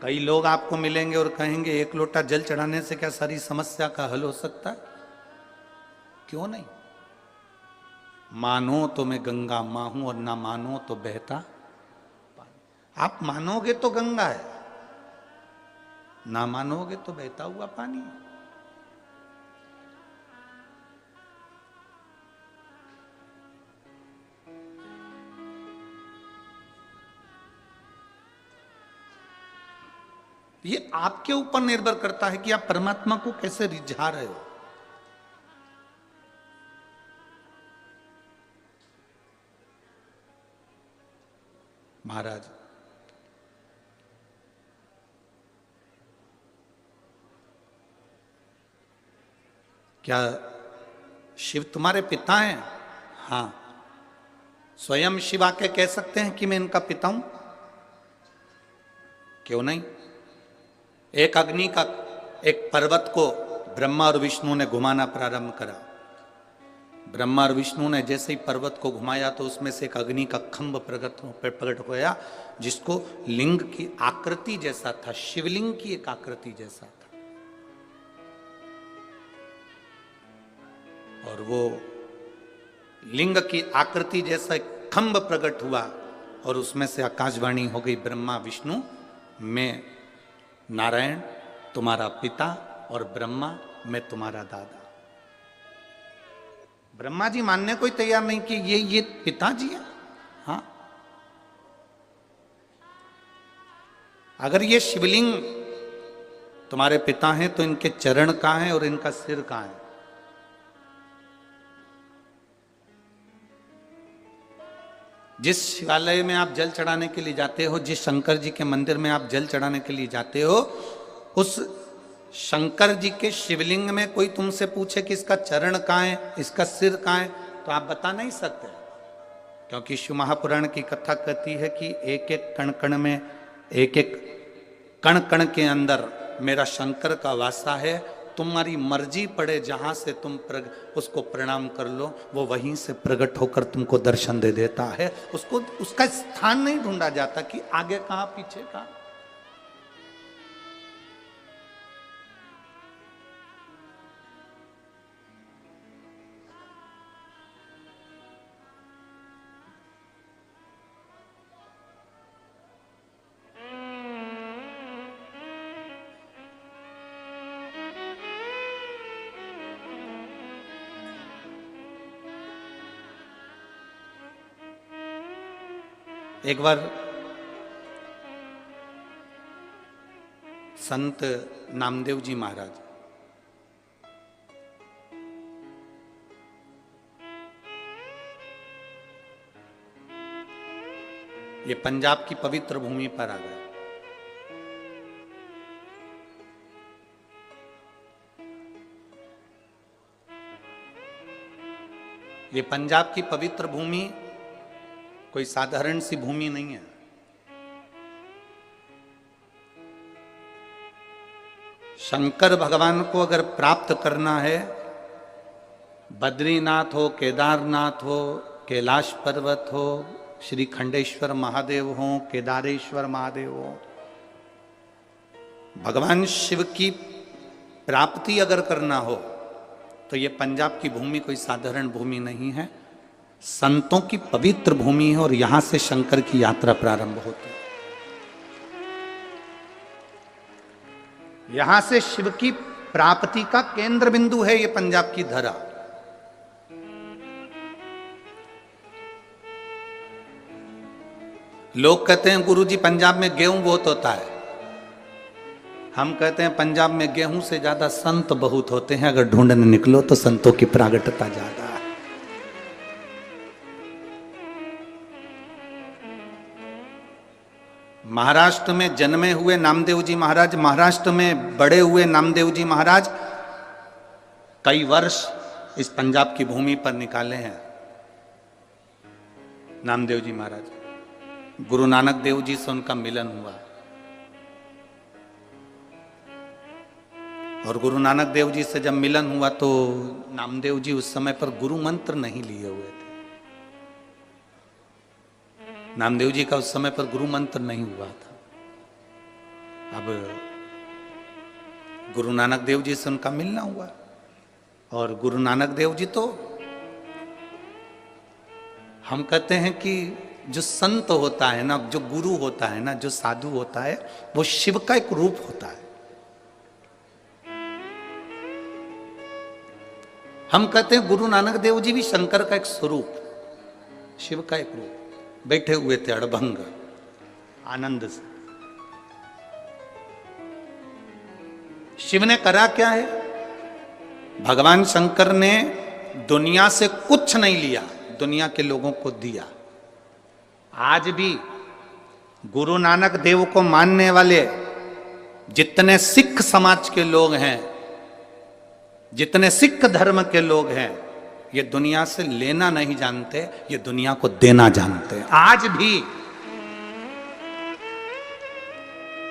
कई लोग आपको मिलेंगे और कहेंगे 1 लोटा जल चढ़ाने से क्या सारी समस्या का हल हो सकता है? क्यों नहीं? मानो तो मैं गंगा मां हूं और ना मानो तो बहता पानी। आप मानोगे तो गंगा है, ना मानोगे तो बहता हुआ पानी। ये आपके ऊपर निर्भर करता है कि आप परमात्मा को कैसे रिझा रहे हो। महाराज, क्या शिव तुम्हारे पिता हैं? हाँ। स्वयं शिव आके कह सकते हैं कि मैं इनका पिता हूं? क्यों नहीं? एक अग्नि का, एक पर्वत को ब्रह्मा और विष्णु ने घुमाना प्रारंभ करा। ब्रह्मा और विष्णु ने जैसे ही पर्वत को घुमाया तो उसमें से एक अग्नि का खंभ प्रकट होया, जिसको लिंग की आकृति जैसा था, शिवलिंग की एक आकृति जैसा था। और वो लिंग की आकृति जैसा एक खंभ प्रकट हुआ और उसमें से आकाशवाणी हो गई, ब्रह्मा विष्णु, मैं नारायण तुम्हारा पिता और ब्रह्मा मैं तुम्हारा दादा। ब्रह्मा जी मानने कोई तैयार नहीं कि ये पिताजी है। हाँ, अगर ये शिवलिंग तुम्हारे पिता हैं तो इनके चरण कहां हैं और इनका सिर कहां है? जिस शिवालय में आप जल चढ़ाने के लिए जाते हो, जिस शंकर जी के मंदिर में आप जल चढ़ाने के लिए जाते हो, उस शंकर जी के शिवलिंग में कोई तुमसे पूछे कि इसका चरण कहां है, इसका सिर कहां है, तो आप बता नहीं सकते, क्योंकि शिव महापुराण की कथा कहती है कि एक एक कण कण में, एक एक कण कण के अंदर मेरा शंकर का वासा है। तुम्हारी मर्जी पड़े जहां से तुम उसको प्रणाम कर लो, वो वहीं से प्रकट होकर तुमको दर्शन दे देता है। उसको उसका स्थान नहीं ढूंढा जाता कि आगे कहां पीछे कहां। एक बार संत नामदेव जी महाराज ये पंजाब की पवित्र भूमि पर आ गए। ये पंजाब की पवित्र भूमि कोई साधारण सी भूमि नहीं है। शंकर भगवान को अगर प्राप्त करना है, बद्रीनाथ हो, केदारनाथ हो, कैलाश पर्वत हो, श्री खंडेश्वर महादेव हो, केदारेश्वर महादेव हो, भगवान शिव की प्राप्ति अगर करना हो तो ये पंजाब की भूमि कोई साधारण भूमि नहीं है, संतों की पवित्र भूमि है और यहां से शंकर की यात्रा प्रारंभ होती है। यहां से शिव की प्राप्ति का केंद्र बिंदु है ये पंजाब की धरा। लोग कहते हैं गुरुजी पंजाब में गेहूं बहुत होता है। हम कहते हैं पंजाब में गेहूं से ज्यादा संत बहुत होते हैं। अगर ढूंढने निकलो तो संतों की प्रागटता ज्यादा है। महाराष्ट्र में जन्मे हुए नामदेव जी महाराज, महाराष्ट्र में बड़े हुए नामदेव जी महाराज कई वर्ष इस पंजाब की भूमि पर निकाले हैं। नामदेव जी महाराज, गुरु नानक देव जी से उनका मिलन हुआ और गुरु नानक देव जी से जब मिलन हुआ तो नामदेव जी उस समय पर गुरु मंत्र नहीं लिए हुए थे। नामदेव जी का उस समय पर गुरु मंत्र नहीं हुआ था। अब गुरु नानक देव जी से उनका मिलना हुआ और गुरु नानक देव जी तो, हम कहते हैं कि जो संत होता है ना, जो गुरु होता है ना, जो साधु होता है, वो शिव का एक रूप होता है। हम कहते हैं गुरु नानक देव जी भी शंकर का एक स्वरूप, शिव का एक रूप। बैठे हुए थे अड़भंग आनंद से। शिव ने करा क्या है? भगवान शंकर ने दुनिया से कुछ नहीं लिया, दुनिया के लोगों को दिया। आज भी गुरु नानक देव को मानने वाले जितने सिख समाज के लोग हैं, जितने सिख धर्म के लोग हैं, ये दुनिया से लेना नहीं जानते, ये दुनिया को देना जानते हैं। आज भी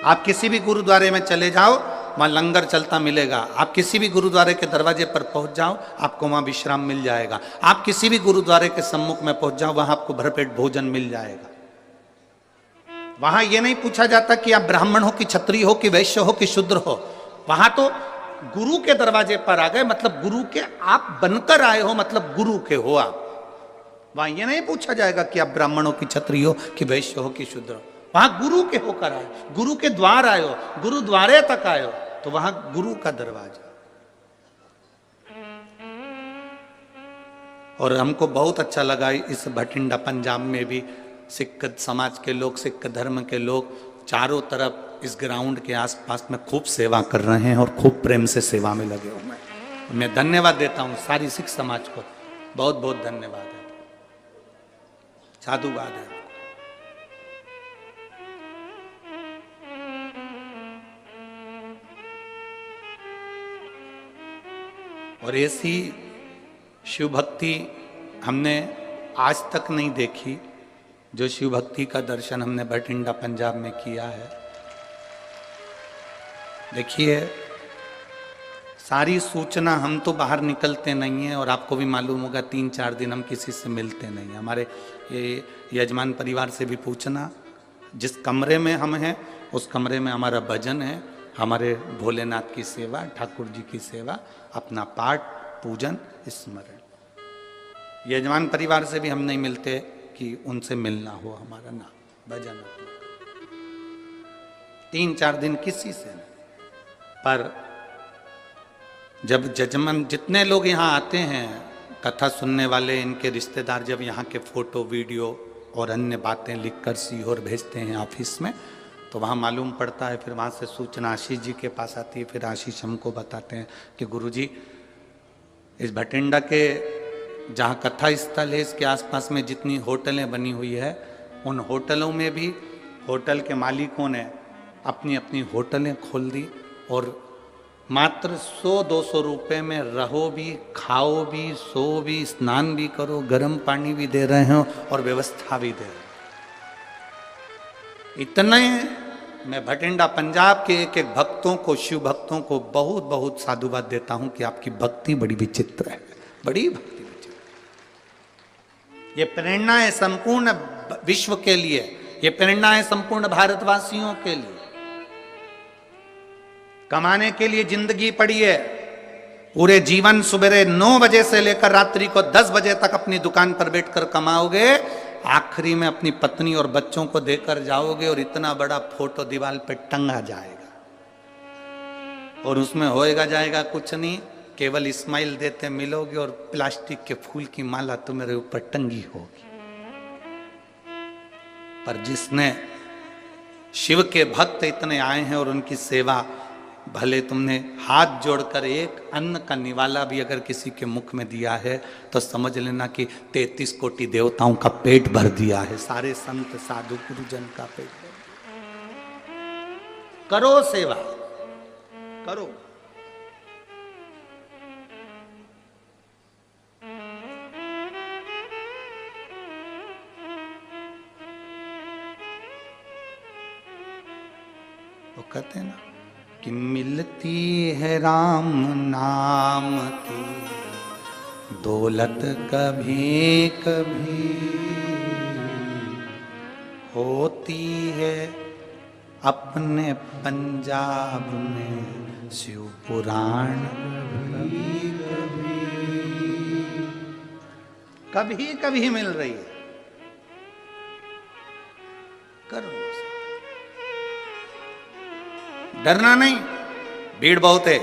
आप किसी भी गुरुद्वारे में चले जाओ, वहां लंगर चलता मिलेगा। आप किसी भी गुरुद्वारे के दरवाजे पर पहुंच जाओ, आपको वहां विश्राम मिल जाएगा। आप किसी भी गुरुद्वारे के सम्मुख में पहुंच जाओ, वहां आपको भरपेट भोजन मिल जाएगा। वहां यह नहीं पूछा जाता कि आप ब्राह्मण हो कि क्षत्रिय हो कि वैश्य हो कि शूद्र हो। वहां तो गुरु के दरवाजे पर आ गए, मतलब गुरु के आप बनकर आए हो, मतलब गुरु के हो आप। वहां यह नहीं पूछा जाएगा कि आप ब्राह्मण हो कि क्षत्रिय हो कि वैश्य हो कि शूद्र हो। वहां गुरु के होकर आए, गुरु के द्वार आए हो, गुरुद्वारे तक आए हो, तो वहां गुरु का दरवाजा। और हमको बहुत अच्छा लगा इस भटिंडा पंजाब में भी सिख समाज के लोग, सिख धर्म के लोग चारों तरफ इस ग्राउंड के आसपास में खूब सेवा कर रहे हैं और खूब प्रेम से सेवा में लगे हुए हैं। मैं धन्यवाद देता हूं सारी सिख समाज को, बहुत बहुत धन्यवाद है, साधुवाद है। और ऐसी शिव भक्ति हमने आज तक नहीं देखी जो शिव भक्ति का दर्शन हमने भटिंडा पंजाब में किया है। देखिए, सारी सूचना, हम तो बाहर निकलते नहीं हैं और आपको भी मालूम होगा 3-4 दिन हम किसी से मिलते नहीं। हमारे ये यजमान परिवार से भी पूछना, जिस कमरे में हम हैं उस कमरे में हमारा भजन है, हमारे भोलेनाथ की सेवा, ठाकुर जी की सेवा, अपना पाठ, पूजन, स्मरण। यजमान परिवार से भी हम नहीं मिलते कि उनसे मिलना हो हमारा, ना भजन अपना। 3-4 दिन किसी से नहीं। पर जब जजमान, जितने लोग यहाँ आते हैं कथा सुनने वाले, इनके रिश्तेदार, जब यहाँ के फोटो, वीडियो और अन्य बातें लिखकर सीहोर भेजते हैं ऑफिस में, तो वहाँ मालूम पड़ता है। फिर वहाँ से सूचना आशीष जी के पास आती है, फिर आशीष हमको बताते हैं कि गुरुजी, इस भटिंडा के जहाँ कथा स्थल है, इसके आसपास में जितनी होटलें बनी हुई है, उन होटलों में भी होटल के मालिकों ने अपनी अपनी होटलें खोल दी और मात्र 100-200 रुपये में रहो भी, खाओ भी, सो भी, स्नान भी करो, गर्म पानी भी दे रहे हैं और व्यवस्था भी दे रहे हैं। इतने मैं भटिंडा पंजाब के एक एक भक्तों को, शिव भक्तों को बहुत बहुत साधुवाद देता हूं कि आपकी भक्ति बड़ी विचित्र है, बड़ी भक्ति विचित्र। ये प्रेरणा है संपूर्ण विश्व के लिए, ये प्रेरणा है संपूर्ण भारतवासियों के लिए। कमाने के लिए जिंदगी पड़ी है, पूरे जीवन सुबह 9 बजे से लेकर रात्रि को 10 बजे तक अपनी दुकान पर बैठकर कमाओगे, आखिरी में अपनी पत्नी और बच्चों को देकर जाओगे और इतना बड़ा फोटो दीवार पे टंगा जाएगा और उसमें होएगा जाएगा कुछ नहीं, केवल स्माइल देते मिलोगे और प्लास्टिक के फूल की माला तुम्हारे ऊपर टंगी होगी। पर जिसने, शिव के भक्त इतने आए हैं और उनकी सेवा, भले तुमने हाथ जोड़कर एक अन्न का निवाला भी अगर किसी के मुख में दिया है तो समझ लेना कि 33 कोटि देवताओं का पेट भर दिया है, सारे संत साधु गुरुजन का पेट भर दिया। करो सेवा, करो। वो कहते हैं ना कि मिलती है राम नाम की दौलत कभी कभी, होती है अपने पंजाब में शिव पुराण कभी कभी मिल रही है। करो, डरना नहीं, भीड़ बहुत है।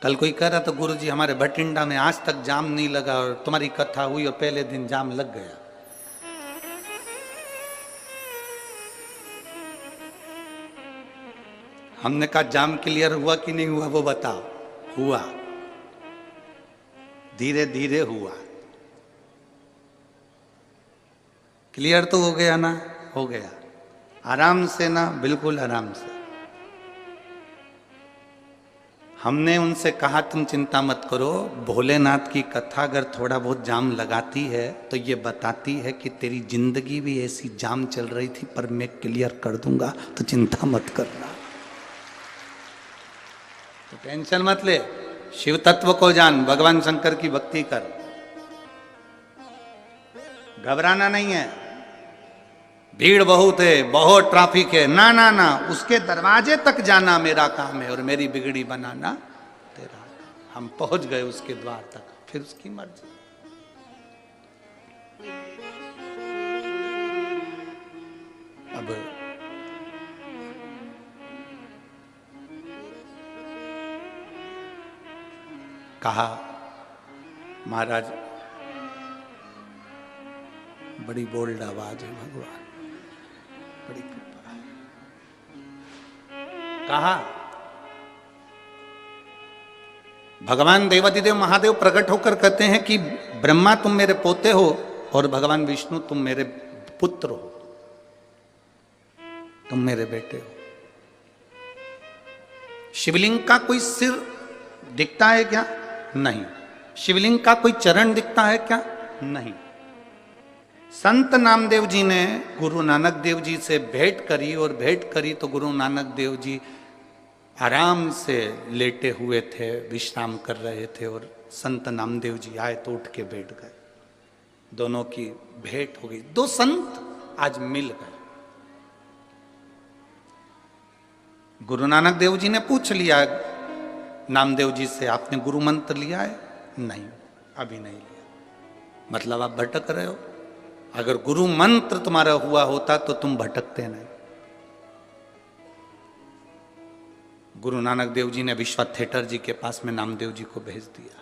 कल कोई कह रहा था गुरु जी हमारे भटिंडा में आज तक जाम नहीं लगा और तुम्हारी कथा हुई और पहले दिन जाम लग गया। हमने कहा जाम क्लियर हुआ कि नहीं हुआ वो बताओ। हुआ, धीरे धीरे हुआ। क्लियर तो हो गया ना? हो गया। आराम से ना, बिल्कुल आराम से। हमने उनसे कहा तुम चिंता मत करो, भोलेनाथ की कथा अगर थोड़ा बहुत जाम लगाती है तो ये बताती है कि तेरी जिंदगी भी ऐसी जाम चल रही थी पर मैं क्लियर कर दूंगा, तो चिंता मत करना, तो टेंशन मत ले, शिव तत्व को जान, भगवान शंकर की भक्ति कर, घबराना नहीं है। भीड़ बहुत है, बहुत ट्रैफिक है, ना ना ना, उसके दरवाजे तक जाना मेरा काम है और मेरी बिगड़ी बनाना तेरा काम। हम पहुंच गए उसके द्वार तक, फिर उसकी मर्जी। अब कहा महाराज बड़ी बोल्ड आवाज है, भगवान बड़ी कृपा है। कहा भगवान देवाधिदेव महादेव प्रकट होकर कहते हैं कि ब्रह्मा तुम मेरे पोते हो और भगवान विष्णु तुम मेरे पुत्र हो, तुम मेरे बेटे हो। शिवलिंग का कोई सिर दिखता है क्या? नहीं। शिवलिंग का कोई चरण दिखता है क्या? नहीं। संत नामदेव जी ने गुरु नानक देव जी से भेंट करी और भेंट करी तो गुरु नानक देव जी आराम से लेटे हुए थे, विश्राम कर रहे थे और संत नामदेव जी आए तो उठ के बैठ गए। दोनों की भेंट हो गई, दो संत आज मिल गए। गुरु नानक देव जी ने पूछ लिया नामदेव जी से, आपने गुरु मंत्र लिया है? नहीं, अभी नहीं लिया। मतलब आप भटक रहे हो। अगर गुरु मंत्र तुम्हारा हुआ होता तो तुम भटकते नहीं। गुरु नानक देव जी ने विश्वा थिएटर जी के पास में नामदेव जी को भेज दिया।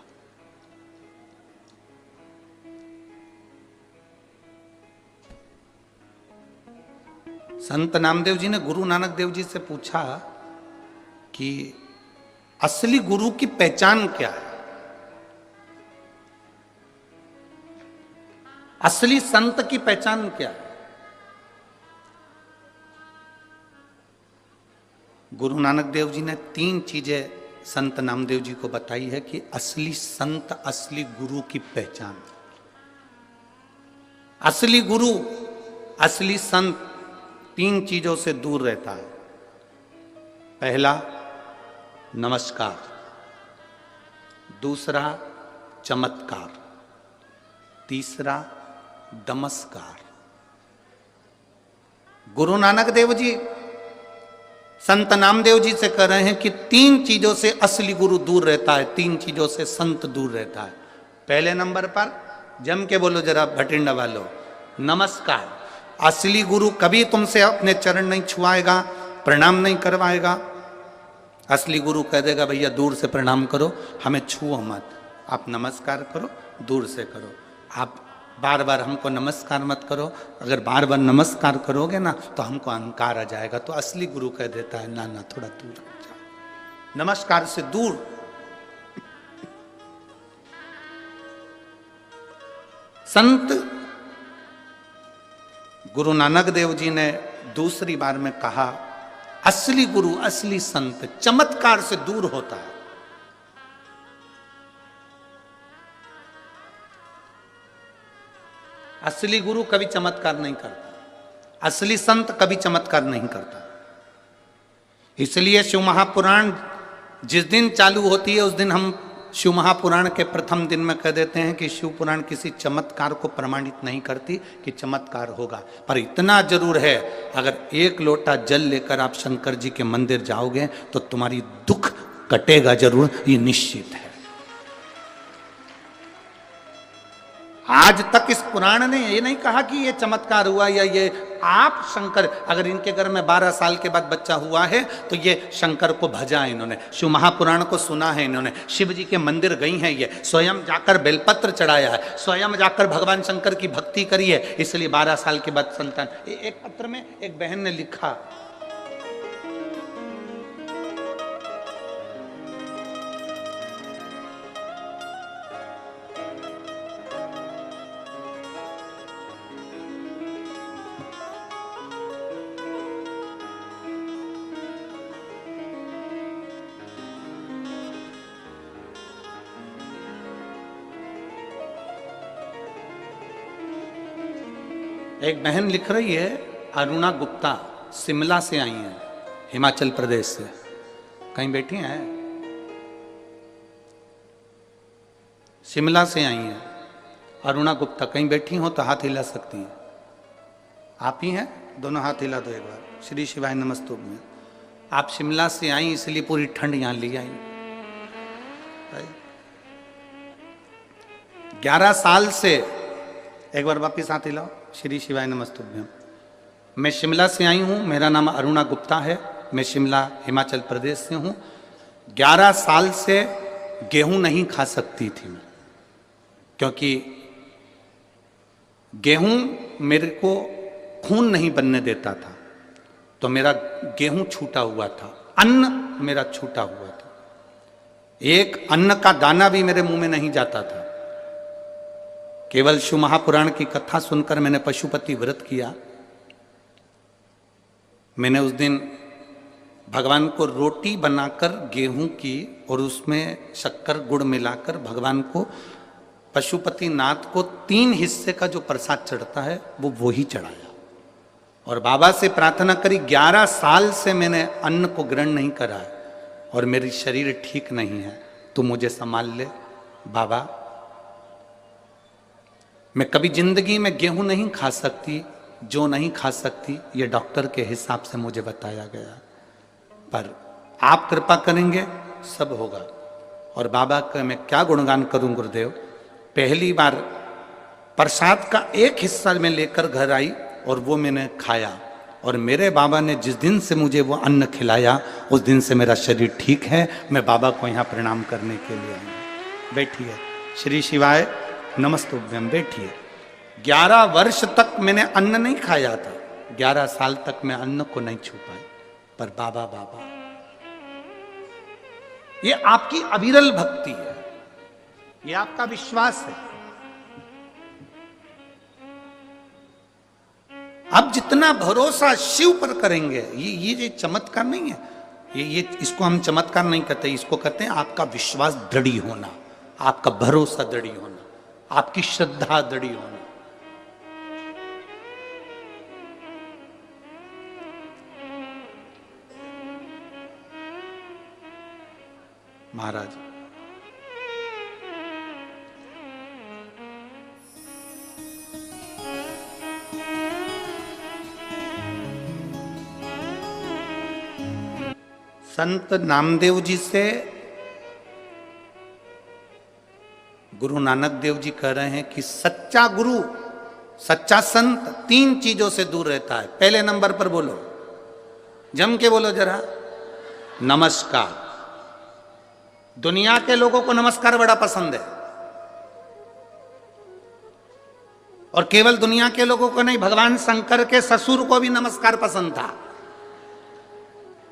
संत नामदेव जी ने गुरु नानक देव जी से पूछा कि असली गुरु की पहचान क्या है, असली संत की पहचान क्या है? गुरु नानक देव जी ने 3 चीजें संत नामदेव जी को बताई है कि असली संत, असली गुरु की पहचान। असली गुरु, असली संत 3 चीजों से दूर रहता है। पहला नमस्कार, दूसरा चमत्कार, तीसरा दमस्कार। गुरु नानक देव जी संत नामदेव जी से कह रहे हैं कि 3 चीजों से असली गुरु दूर रहता है, 3 चीजों से संत दूर रहता है। पहले नंबर पर जम के बोलो जरा भटिंडा वालों, नमस्कार। असली गुरु कभी तुमसे अपने चरण नहीं छुआएगा, प्रणाम नहीं करवाएगा। असली गुरु कह देगा भैया दूर से प्रणाम करो, हमें छुओ मत, आप नमस्कार करो, दूर से करो। आप बार बार हमको नमस्कार मत करो, अगर बार बार नमस्कार करोगे ना तो हमको अहंकार आ जाएगा। तो असली गुरु कह देता है ना ना, थोड़ा दूर हो जाओ, नमस्कार से दूर। संत गुरु नानक देव जी ने दूसरी बार में कहा असली गुरु, असली संत चमत्कार से दूर होता है। असली गुरु कभी चमत्कार नहीं करता, असली संत कभी चमत्कार नहीं करता। इसलिए शिव महापुराण जिस दिन चालू होती है उस दिन हम शिव महापुराण के प्रथम दिन में कह देते हैं कि शिव पुराण किसी चमत्कार को प्रमाणित नहीं करती कि चमत्कार होगा। पर इतना जरूर है, अगर 1 लोटा जल लेकर आप शंकर जी के मंदिर जाओगे तो तुम्हारी दुख कटेगा जरूर, ये निश्चित है। आज तक इस पुराण ने ये नहीं कहा कि ये चमत्कार हुआ या ये आप शंकर, अगर इनके घर में 12 साल के बाद बच्चा हुआ है तो ये शंकर को भजा है इन्होंने, शिव महापुराण को सुना है इन्होंने, शिव जी के मंदिर गई हैं, ये स्वयं जाकर बेलपत्र चढ़ाया है, स्वयं जाकर भगवान शंकर की भक्ति करी है, इसलिए 12 साल के बाद संतान। एक पत्र में एक बहन ने लिखा, एक बहन लिख रही है, अरुणा गुप्ता शिमला से आई है, हिमाचल प्रदेश से, कहीं बैठी हैं, शिमला से आई हैं अरुणा गुप्ता, कहीं बैठी हो तो हाथ हिला सकती हैं। आप ही हैं, दोनों हाथ हिला दो एक बार। श्री शिवाय नमस्तुभ्यं। आप शिमला से आई इसलिए पूरी ठंड यहां ले आई। 11 साल से, एक बार वापिस हाथ हिलाओ। श्री शिवाय नमस्तुभ्यं। मैं शिमला से आई हूँ, मेरा नाम अरुणा गुप्ता है, मैं शिमला हिमाचल प्रदेश से हूँ। 11 साल से गेहूं नहीं खा सकती थी मैं, क्योंकि गेहूं मेरे को खून नहीं बनने देता था, तो मेरा गेहूं छूटा हुआ था, अन्न मेरा छूटा हुआ था, एक अन्न का दाना भी मेरे मुंह में नहीं जाता था। केवल शिव महापुराण की कथा सुनकर मैंने पशुपति व्रत किया। मैंने उस दिन भगवान को रोटी बनाकर गेहूं की और उसमें शक्कर गुड़ मिलाकर भगवान को, पशुपति नाथ को 3 हिस्से का जो प्रसाद चढ़ता है वो ही चढ़ाया और बाबा से प्रार्थना करी। 11 साल से मैंने अन्न को ग्रहण नहीं करा है और मेरी शरीर ठीक नहीं है, तू मुझे संभाल ले बाबा। मैं कभी जिंदगी में गेहूं नहीं खा सकती, जो नहीं खा सकती ये डॉक्टर के हिसाब से मुझे बताया गया, पर आप कृपा करेंगे सब होगा। और बाबा का मैं क्या गुणगान करूं गुरुदेव। पहली बार प्रसाद का एक हिस्सा मैं लेकर घर आई और वो मैंने खाया, और मेरे बाबा ने जिस दिन से मुझे वो अन्न खिलाया उस दिन से मेरा शरीर ठीक है। मैं बाबा को यहाँ प्रणाम करने के लिए आई। बैठिए, श्री शिवाय नमस्तुभ्यं, बैठिए। 11 वर्ष तक मैंने अन्न नहीं खाया था, 11 साल तक मैं अन्न को नहीं छू पाई, पर बाबा बाबा, ये आपकी अविरल भक्ति है, ये आपका विश्वास है। आप जितना भरोसा शिव पर करेंगे, ये चमत्कार नहीं है, ये इसको हम चमत्कार नहीं कहते, इसको कहते हैं आपका विश्वास दृढ़ होना, आपका भरोसा दृढ़ होना, आपकी श्रद्धा दृढ़ होना। महाराज संत नामदेव जी से गुरु नानक देव जी कह रहे हैं कि सच्चा गुरु, सच्चा संत 3 चीजों से दूर रहता है। पहले नंबर पर बोलो, जम के बोलो जरा, नमस्कार। दुनिया के लोगों को नमस्कार बड़ा पसंद है, और केवल दुनिया के लोगों को नहीं, भगवान शंकर के ससुर को भी नमस्कार पसंद था,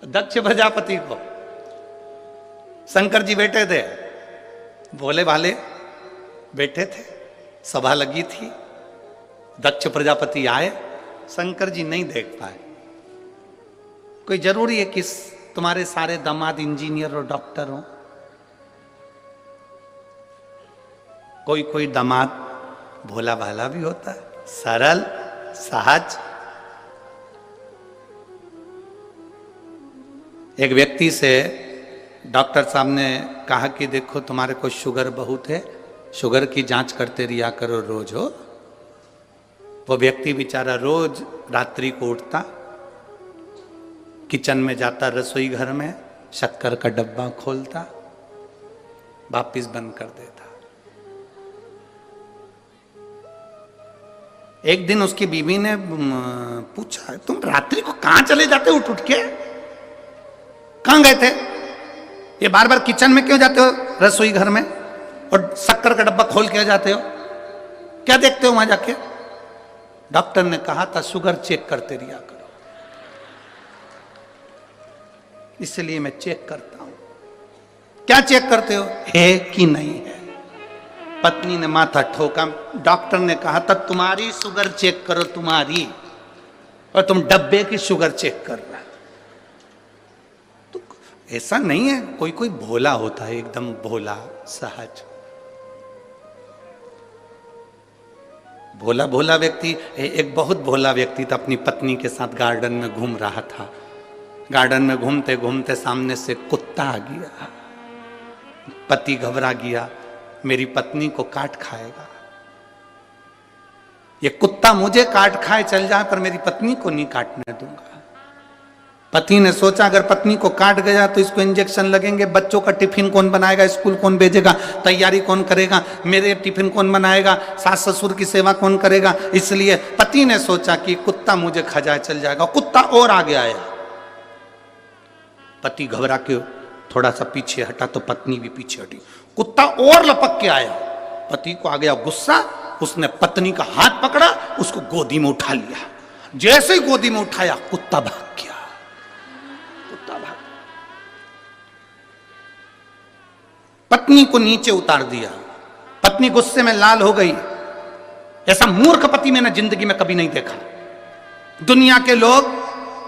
दक्ष प्रजापति को। शंकर जी बैठे थे, भोले भाले बैठे थे, सभा लगी थी, दक्ष प्रजापति आए, शंकर जी नहीं देख पाए। कोई जरूरी है कि तुम्हारे सारे दामाद इंजीनियर और डॉक्टर हो? कोई कोई दामाद भोला भाला भी होता है, सरल सहज। एक व्यक्ति से डॉक्टर साहब ने कहा कि देखो तुम्हारे को शुगर बहुत है, शुगर की जांच करते रिया करो रोज हो। वो व्यक्ति बेचारा रोज रात्रि को उठता, किचन में जाता, रसोई घर में शक्कर का डब्बा खोलता, वापिस बंद कर देता। एक दिन उसकी बीवी ने पूछा, तुम रात्रि को कहां चले जाते हो उठ उठ के, कहां गए थे, ये बार बार किचन में क्यों जाते हो, रसोई घर में, और शक्कर का डब्बा खोल के जाते हो, क्या देखते हो वहां जाके? डॉक्टर ने कहा था शुगर चेक करते रिया करो, इसलिए मैं चेक करता हूं। क्या चेक करते हो, है कि नहीं है? पत्नी ने माथा ठोका। डॉक्टर ने कहा था तुम्हारी शुगर चेक करो, तुम्हारी, और तुम डब्बे की शुगर चेक कर रहा है। तो ऐसा नहीं है, कोई कोई भोला होता है, एकदम भोला सहज भोला भोला व्यक्ति। एक बहुत भोला व्यक्ति था, अपनी पत्नी के साथ गार्डन में घूम रहा था। गार्डन में घूमते घूमते सामने से कुत्ता आ गया। पति घबरा गया, मेरी पत्नी को काट खाएगा, ये कुत्ता मुझे काट खाए चल जाए पर मेरी पत्नी को नहीं काटने दूंगा। पति ने सोचा अगर पत्नी को काट गया तो इसको इंजेक्शन लगेंगे, बच्चों का टिफिन कौन बनाएगा, स्कूल कौन भेजेगा, तैयारी कौन करेगा, मेरे टिफिन कौन बनाएगा, सास ससुर की सेवा कौन करेगा। इसलिए पति ने सोचा कि कुत्ता मुझे खा जाए चल जाएगा। कुत्ता और आगे आया, पति घबरा के थोड़ा सा पीछे हटा तो पत्नी भी पीछे हटी। कुत्ता और लपक के आया, पति को आ गया गुस्सा, उसने पत्नी का हाथ पकड़ा, उसको गोदी में उठा लिया। जैसे ही गोदी में उठाया कुत्ता भाग गया। कुत्ता भाग, पत्नी को नीचे उतार दिया। पत्नी गुस्से में लाल हो गई। ऐसा मूर्ख पति मैंने जिंदगी में कभी नहीं देखा। दुनिया के लोग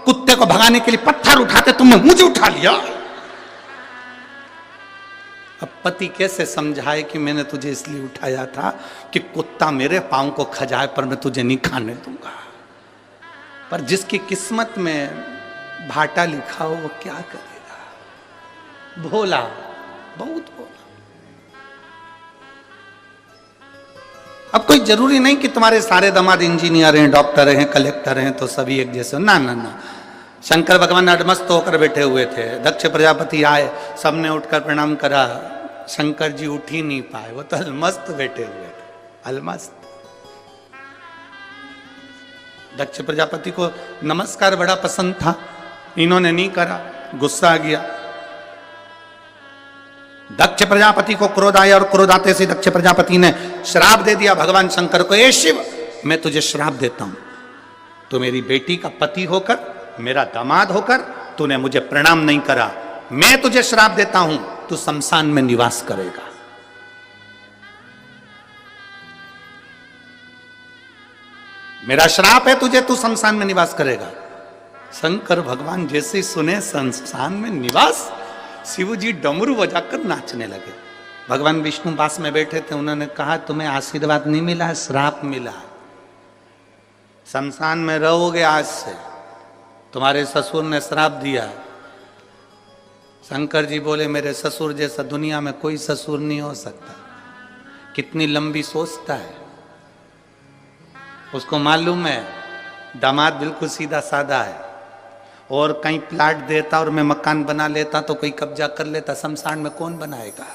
कुत्ते को भगाने के लिए पत्थर उठाते, तुमने मुझे उठा लिया। अब पति कैसे समझाए कि मैंने तुझे इसलिए उठाया था कि कुत्ता मेरे पांव को खा जाए पर मैं तुझे नहीं खाने दूंगा। पर जिसकी किस्मत में भाटा लिखा हो वो क्या करेगा। भोला, बहुत भोला। अब कोई जरूरी नहीं कि तुम्हारे सारे दामाद इंजीनियर हैं, डॉक्टर हैं, कलेक्टर हैं तो सभी एक जैसे, ना ना ना। शंकर भगवान अडमस्त होकर बैठे हुए थे। दक्ष प्रजापति आए, सबने उठकर प्रणाम करा। शंकर जी उठ ही नहीं पाए, वो तो अलमस्त बैठे हुए थे, अलमस्त। दक्ष प्रजापति को नमस्कार बड़ा पसंद था, इन्होंने नहीं करा, गुस्सा आ गया। दक्ष प्रजापति को क्रोध आया और क्रोध आते से दक्ष प्रजापति ने श्राप दे दिया भगवान शंकर को, ए शिव, मैं तुझे श्राप देता हूं, तो मेरी बेटी का पति होकर, मेरा दामाद होकर तूने मुझे प्रणाम नहीं करा, मैं तुझे श्राप देता हूं, तू शमशान में निवास करेगा। मेरा श्राप है तुझे, तू शमशान में निवास करेगा। शंकर भगवान जैसे ही सुने शमशान में निवास, शिव जी डमरू बजाकर नाचने लगे। भगवान विष्णु पास में बैठे थे, उन्होंने कहा तुम्हें आशीर्वाद नहीं मिला, श्राप मिला। शमशान में रहोगे आज से, तुम्हारे ससुर ने श्राप दिया। शंकर जी बोले मेरे ससुर जैसा दुनिया में कोई ससुर नहीं हो सकता। कितनी लंबी सोचता है, उसको मालूम है दामाद बिल्कुल सीधा साधा है, और कहीं प्लाट देता और मैं मकान बना लेता तो कोई कब्जा कर लेता, शमशान में कौन बनाएगा।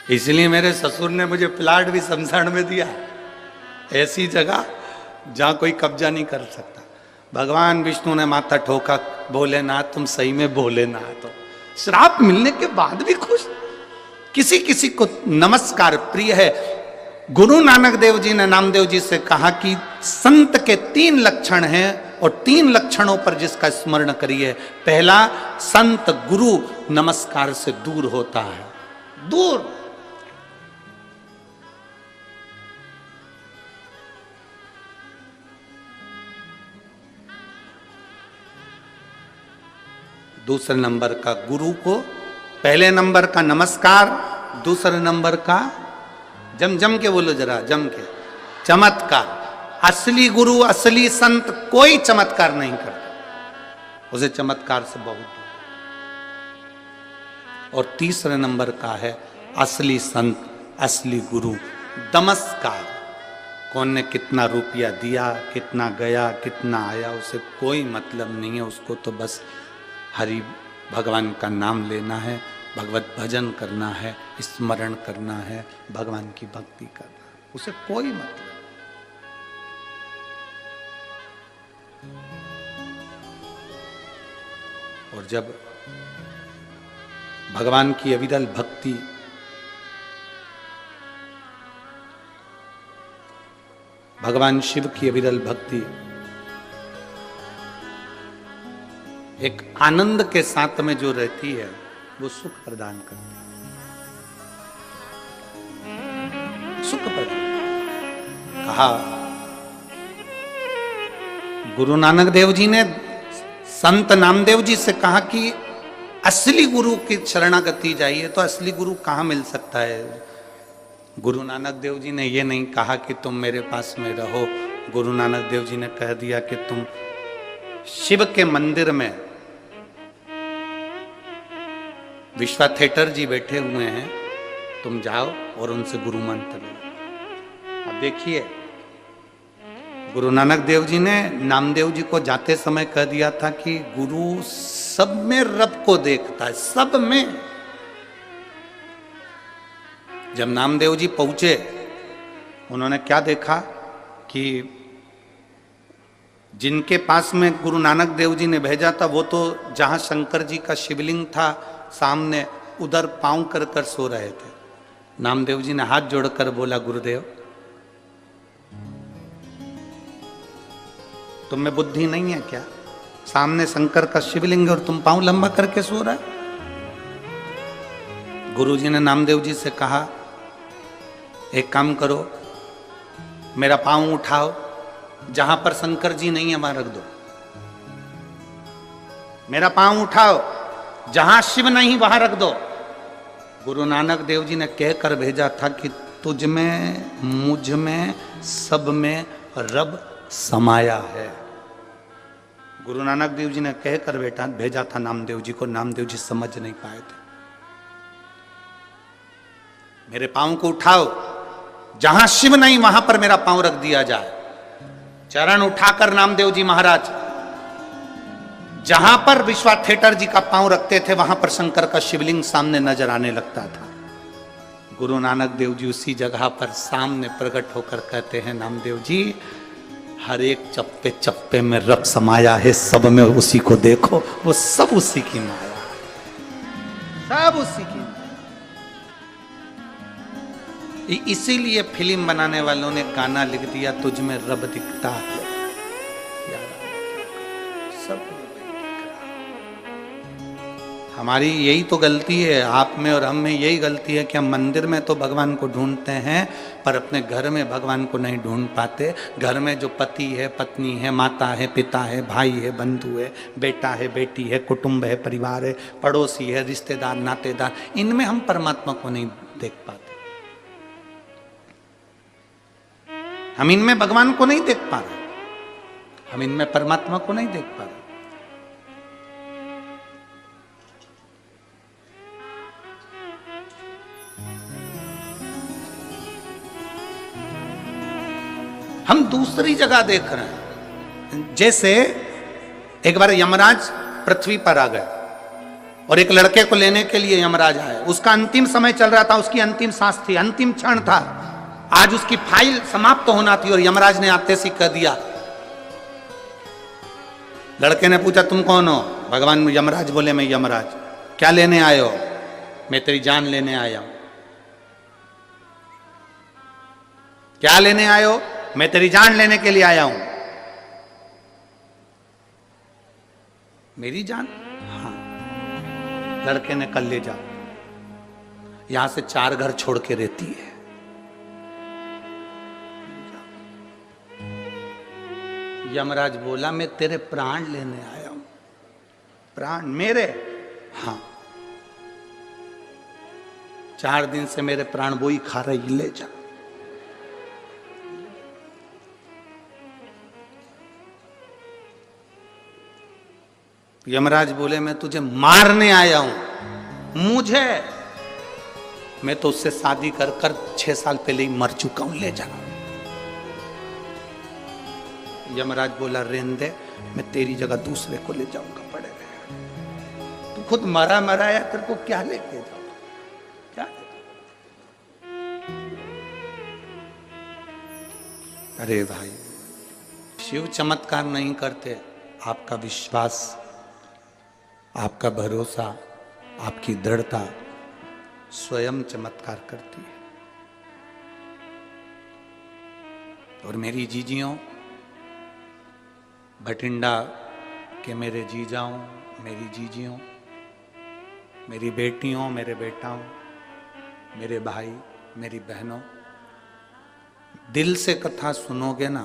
इसलिए मेरे ससुर ने मुझे प्लाट भी शमशान में दिया, ऐसी जगह जहां कोई कब्जा नहीं कर सकता। भगवान विष्णु ने माथा ठोका, भोलेनाथ तुम सही में भोलेनाथ हो। श्राप मिलने के बाद भी खुश। किसी किसी को नमस्कार प्रिय है। गुरु नानक देव जी ने नामदेव जी से कहा कि संत के 3 लक्षण हैं और 3 लक्षणों पर जिसका स्मरण करिए। पहला, संत गुरु नमस्कार से दूर होता है, दूर। दूसरे नंबर का गुरु को, पहले नंबर का नमस्कार, दूसरे नंबर का जम जम के बोलो जरा, जम के, चमत्कार। असली गुरु, असली संत कोई चमत्कार नहीं करता, उसे चमत्कार से बहुत दूर। और तीसरे नंबर का है असली संत, असली गुरु, नमस्कार। कौन ने कितना रुपया दिया, कितना गया, कितना आया, उसे कोई मतलब नहीं है। उसको तो बस हरि भगवान का नाम लेना है, भगवत भजन करना है, स्मरण करना है, भगवान की भक्ति करना है। उसे कोई मतलब। और जब भगवान की अविरल भक्ति, भगवान शिव की अविरल भक्ति एक आनंद के साथ में जो रहती है, वो सुख प्रदान करती है, सुख प्रदान। कहा गुरु नानक देव जी ने संत नामदेव जी से कहा कि असली गुरु की शरणागति जाइए, तो असली गुरु कहाँ मिल सकता है? गुरु नानक देव जी ने ये नहीं कहा कि तुम मेरे पास में रहो। गुरु नानक देव जी ने कह दिया कि तुम शिव के मंदिर में, विश्वा थिएटर जी बैठे हुए हैं, तुम जाओ और उनसे गुरु मंत्र लो। अब देखिए, गुरु नानक देव जी ने नामदेव जी को जाते समय कह दिया था कि गुरु सब में रब को देखता है, सब में। जब नामदेव जी पहुंचे, उन्होंने क्या देखा कि जिनके पास में गुरु नानक देव जी ने भेजा था, वो तो जहां शंकर जी का शिवलिंग था सामने, उधर पांव कर कर सो रहे थे। नामदेव जी ने हाथ जोड़कर बोला, गुरुदेव तुम में बुद्धि नहीं है क्या? सामने शंकर का शिवलिंग और तुम पांव लंबा करके सो रहा है। गुरुजी ने नामदेव जी से कहा, एक काम करो, मेरा पांव उठाओ, जहां पर शंकर जी नहीं है वहां रख दो। मेरा पांव उठाओ, जहां शिव नहीं वहां रख दो। गुरु नानक देव जी ने कहकर भेजा था कि तुझ में, मुझ में, सब में रब समाया है। गुरु नानक देव जी ने कहकर बेटा भेजा था नामदेव जी को। नामदेव जी समझ नहीं पाए थे। मेरे पांव को उठाओ, जहां शिव नहीं वहां पर मेरा पांव रख दिया जाए। चरण उठाकर नामदेव जी महाराज जहां पर विश्वा थिएटर जी का पांव रखते थे, वहां पर शंकर का शिवलिंग सामने नजर आने लगता था। गुरु नानक देव जी उसी जगह पर सामने प्रकट होकर कहते हैं, नामदेव जी हर एक चप्पे चप्पे में रब समाया है, सब में उसी को देखो, वो सब उसी की माया है, सब उसी की। इसीलिए फिल्म बनाने वालों ने गाना लिख दिया, तुझ में रब दिखता है। सब हमारी यही तो गलती है, आप में और हम में यही गलती है कि हम मंदिर में तो भगवान को ढूंढते हैं, पर अपने घर में भगवान को नहीं ढूंढ पाते। घर में जो पति है, पत्नी है, माता है, पिता है, भाई है, बंधु है, बेटा है, बेटी है, कुटुंब है, परिवार है, पड़ोसी है, रिश्तेदार, नातेदार, इनमें हम परमात्मा को नहीं देख पाते। हम इनमें भगवान को नहीं देख पा रहे, हम इनमें परमात्मा को नहीं देख पा रहे। हम दूसरी जगह देख रहे हैं। जैसे एक बार यमराज पृथ्वी पर आ गए और एक लड़के को लेने के लिए यमराज आए। उसका अंतिम समय चल रहा था, उसकी अंतिम सांस थी, अंतिम क्षण था, आज उसकी फाइल समाप्त होना थी और यमराज ने आते से कह दिया। लड़के ने पूछा, तुम कौन हो? भगवान यमराज बोले, मैं यमराज। क्या लेने आए हो? मैं तेरी जान लेने आया हूं। क्या लेने आए हो? मैं तेरी जान लेने के लिए आया हूं। मेरी जान? हाँ। लड़के ने, कल ले जाओ, यहां से 4 घर छोड़ के रहती है। यमराज बोला, मैं तेरे प्राण लेने आया हूं। प्राण मेरे? हाँ। 4 दिन से मेरे प्राण वो ही खा रही, ले जा। यमराज बोले, मैं तुझे मारने आया हूं। मुझे? मैं तो उससे शादी कर कर 6 साल पहले ही मर चुका हूं, ले जा। यमराज बोला, रहने दे, मैं तेरी जगह दूसरे को ले जाऊंगा, पड़े रहे। तू खुद मरा मराया, तेरे को क्या लेके जाऊंगा? क्या? अरे भाई, शिव चमत्कार नहीं करते, आपका विश्वास, आपका भरोसा, आपकी दृढ़ता स्वयं चमत्कार करती है। और मेरी जीजियों, भटिंडा के मेरे जीजाओं, मेरी जीजियों, मेरी बेटियों, मेरे बेटाओं, मेरे भाई, मेरी बहनों, दिल से कथा सुनोगे ना,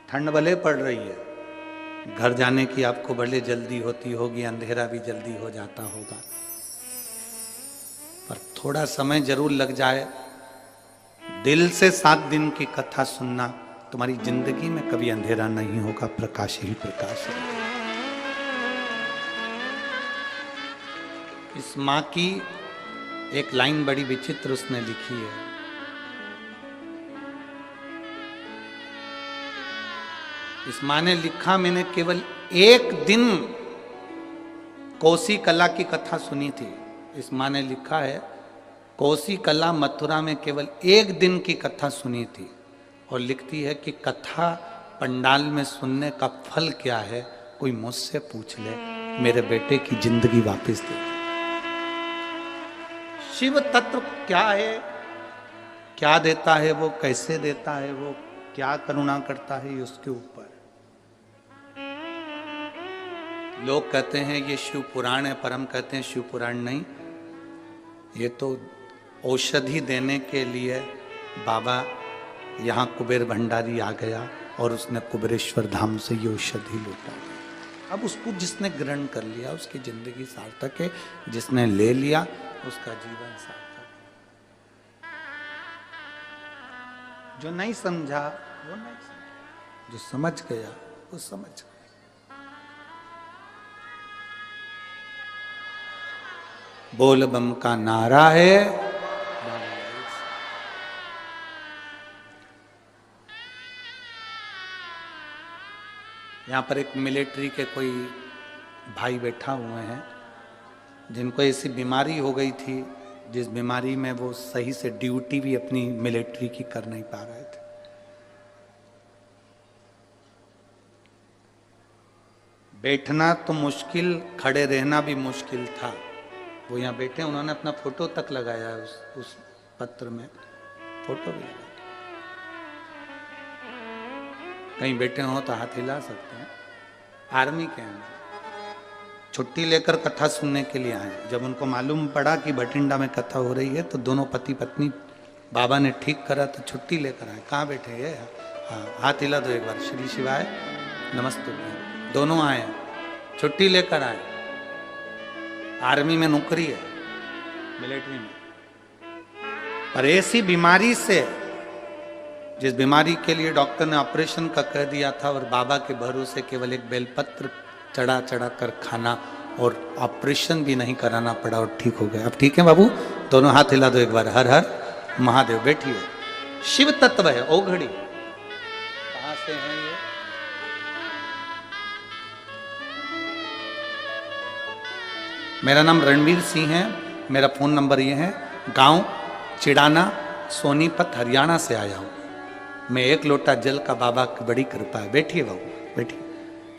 ठंड भले पड़ रही है, घर जाने की आपको भले जल्दी होती होगी, अंधेरा भी जल्दी हो जाता होगा, पर थोड़ा समय जरूर लग जाए, दिल से 7 दिन की कथा सुनना, तुम्हारी जिंदगी में कभी अंधेरा नहीं होगा, प्रकाश ही प्रकाश है। इस मां की एक लाइन बड़ी विचित्र उसने लिखी है। इस मां ने लिखा, मैंने केवल 1 दिन कोसी कला की कथा सुनी थी। इस मां ने लिखा है, कोसी कला मथुरा में केवल 1 दिन की कथा सुनी थी, और लिखती है कि कथा पंडाल में सुनने का फल क्या है, कोई मुझसे पूछ ले, मेरे बेटे की जिंदगी वापस दे। शिव तत्व क्या है, क्या देता है वो, कैसे देता है वो, क्या करुणा करता है, उसके ऊपर लोग कहते हैं ये शिव पुराण है, पर हम कहते हैं शिव पुराण नहीं, ये तो औषधि देने के लिए बाबा यहाँ कुबेर भंडारी आ गया और उसने कुबेरेश्वर धाम से ये औषधि लूटा। अब उसको जिसने ग्रहण कर लिया उसकी जिंदगी सार्थक है, जिसने ले लिया उसका जीवन सार्थक। जो नहीं समझा वो नहीं समझा, जो समझ गया वो समझ गया। बोल बम का नारा है, यहाँ पर एक मिलिट्री के कोई भाई बैठा हुए हैं जिनको ऐसी बीमारी हो गई थी, जिस बीमारी में वो सही से ड्यूटी भी अपनी मिलिट्री की कर नहीं पा रहे थे। बैठना तो मुश्किल, खड़े रहना भी मुश्किल था। वो यहाँ बैठे, उन्होंने अपना फोटो तक लगाया है उस पत्र में, फोटो भी लगाया। कहीं बैठे हो तो हाथ हिला सकते हैं। आर्मी के हैं, छुट्टी लेकर कथा सुनने के लिए आए। जब उनको मालूम पड़ा कि भटिंडा में कथा हो रही है तो दोनों पति पत्नी बाबा ने ठीक करा तो छुट्टी लेकर आए। कहाँ बैठे ये? हाँ, हाथ हिला दो एक बार। श्री शिवाय नमस्ते। दोनों आए, छुट्टी लेकर आए। आर्मी में नौकरी है, मिलिट्री में, पर ऐसी बीमारी से, जिस बीमारी के लिए डॉक्टर ने ऑपरेशन का कह दिया था, और बाबा के भरोसे केवल एक बेलपत्र चढ़ा चढ़ा कर खाना और ऑपरेशन भी नहीं कराना पड़ा और ठीक हो गया। अब ठीक है बाबू? दोनों हाथ हिला दो एक बार। हर हर महादेव। बैठिए। शिव तत्व है ओघड़ी। कहां से है ये? मेरा नाम रणवीर सिंह है, मेरा फोन नंबर ये है। गांव चिड़ाना, सोनीपत, हरियाणा से आया हूं मैं। 1 लोटा जल का बाबा की बड़ी कृपा है। बैठिए बाबू, बैठिए।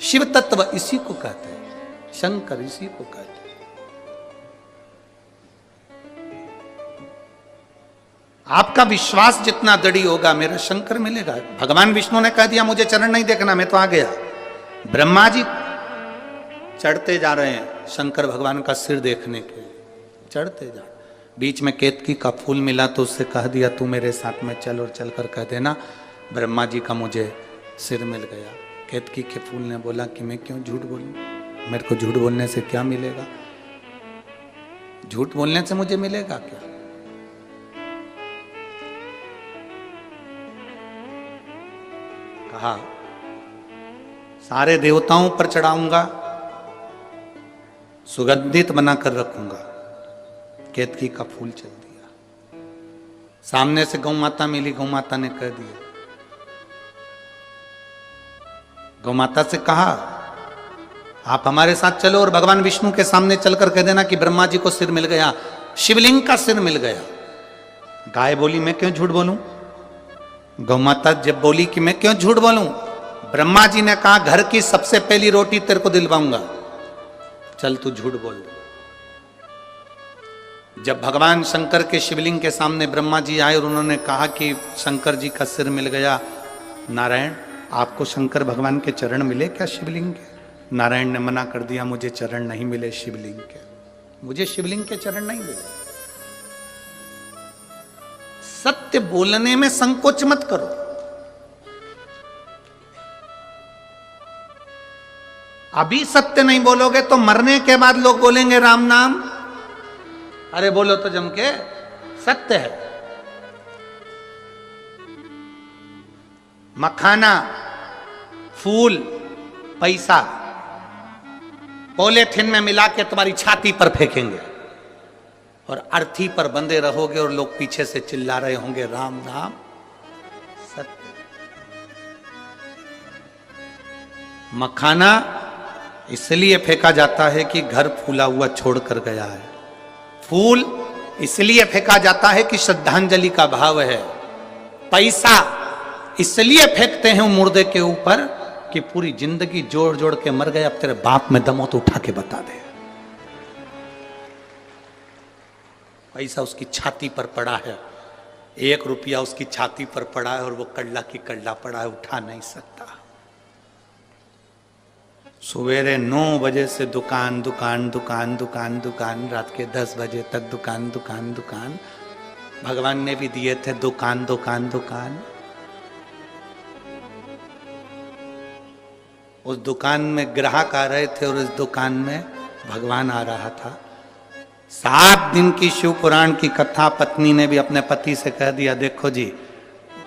शिव तत्व इसी को कहते हैं, शंकर इसी को कहते हैं। आपका विश्वास जितना दृढ़ होगा, मेरा शंकर मिलेगा। भगवान विष्णु ने कह दिया मुझे चरण नहीं देखना, मैं तो आ गया। ब्रह्मा जी चढ़ते जा रहे हैं शंकर भगवान का सिर देखने के, चढ़ते जा। बीच में केतकी का फूल मिला तो उससे कह दिया तू मेरे साथ में चल, और चलकर कह देना ब्रह्मा जी का मुझे सिर मिल गया। केतकी के फूल ने बोला कि मैं क्यों झूठ बोलूं, मेरे को झूठ बोलने से क्या मिलेगा? झूठ बोलने से मुझे मिलेगा क्या? कहा सारे देवताओं पर चढ़ाऊंगा, सुगंधित बनाकर रखूंगा। केतकी का फूल चल दिया। सामने से गौ माता मिली, गौ माता ने कह दिया, गौ माता से कहा आप हमारे साथ चलो और भगवान विष्णु के सामने चलकर कह देना कि ब्रह्मा जी को सिर मिल गया, शिवलिंग का सिर मिल गया। गाय बोली मैं क्यों झूठ बोलूं, गौ माता जब बोली कि मैं क्यों झूठ बोलूं, ब्रह्मा जी ने कहा घर की सबसे पहली रोटी तेरे को दिलवाऊंगा, चल तू झूठ बोल। जब भगवान शंकर के शिवलिंग के सामने ब्रह्मा जी आए और उन्होंने कहा कि शंकर जी का सिर मिल गया, नारायण आपको शंकर भगवान के चरण मिले क्या शिवलिंग के? नारायण ने मना कर दिया, मुझे चरण नहीं मिले शिवलिंग के, मुझे शिवलिंग के चरण नहीं मिले। सत्य बोलने में संकोच मत करो। अभी सत्य नहीं बोलोगे तो मरने के बाद लोग बोलेंगे राम नाम, अरे बोलो तो जम के, सत्य है। मखाना, फूल, पैसा पॉलीथिन में मिला के तुम्हारी छाती पर फेंकेंगे और अर्थी पर बंधे रहोगे और लोग पीछे से चिल्ला रहे होंगे राम नाम सत्य। मखाना इसलिए फेंका जाता है कि घर फूला हुआ छोड़कर गया है, फूल इसलिए फेंका जाता है कि श्रद्धांजलि का भाव है, पैसा इसलिए फेंकते हैं मुर्दे के ऊपर कि पूरी जिंदगी जोड़ जोड़ के मर गए, अब तेरे बाप में दम हो तो उठा के बता दे। पैसा उसकी छाती पर पड़ा है, 1 रुपया उसकी छाती पर पड़ा है और वो कल्ला की कल्ला पड़ा है, उठा नहीं सकता। सवेरे 9 बजे से दुकान दुकान दुकान दुकान दुकान, रात के 10 बजे तक दुकान दुकान दुकान। भगवान ने भी दिए थे दुकान दुकान दुकान। उस दुकान में ग्राहक आ रहे थे और उस दुकान में भगवान आ रहा था। 7 दिन की शिव पुराण की कथा पत्नी ने भी अपने पति से कह दिया, देखो जी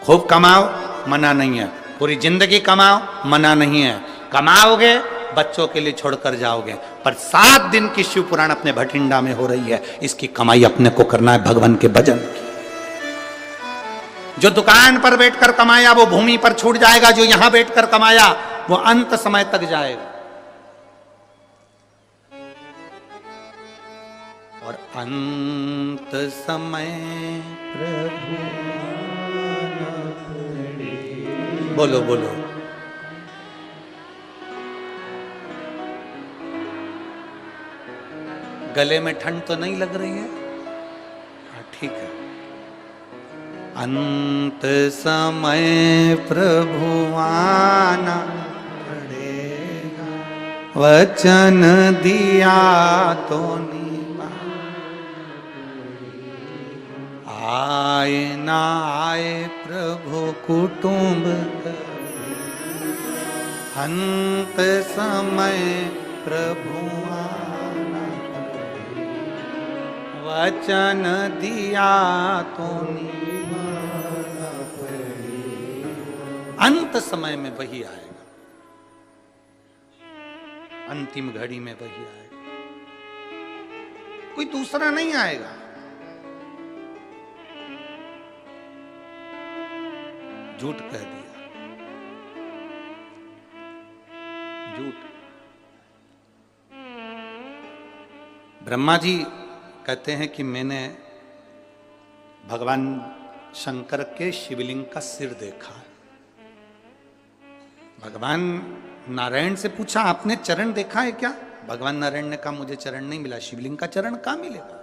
खूब कमाओ मना नहीं है, पूरी जिंदगी कमाओ मना नहीं है, कमाओगे बच्चों के लिए छोड़कर जाओगे, पर 7 दिन की शिव पुराण अपने भटिंडा में हो रही है, इसकी कमाई अपने को करना है भगवान के भजन की। जो दुकान पर बैठकर कमाया वो भूमि पर छूट जाएगा, जो यहां बैठकर कमाया वो अंत समय तक जाएगा। और अंत समय प्रभु बोलो बोलो, गले में ठंड तो नहीं लग रही है? हाँ ठीक है। अंत समय प्रभु आना पड़ेगा, वचन दिया तो निभा, आए ना आए प्रभु कुटुंब, अंत समय प्रभु आना पड़ेगा, वचन दिया तो निभाना पड़ेगा। अंत समय में वही आएगा, अंतिम घड़ी में वही आएगा, कोई दूसरा नहीं आएगा। झूठ कह दिया, झूठ। ब्रह्मा जी कहते हैं कि मैंने भगवान शंकर के शिवलिंग का सिर देखा। भगवान नारायण से पूछा आपने चरण देखा है क्या? भगवान नारायण ने कहा मुझे चरण नहीं मिला, शिवलिंग का चरण कहां मिलेगा,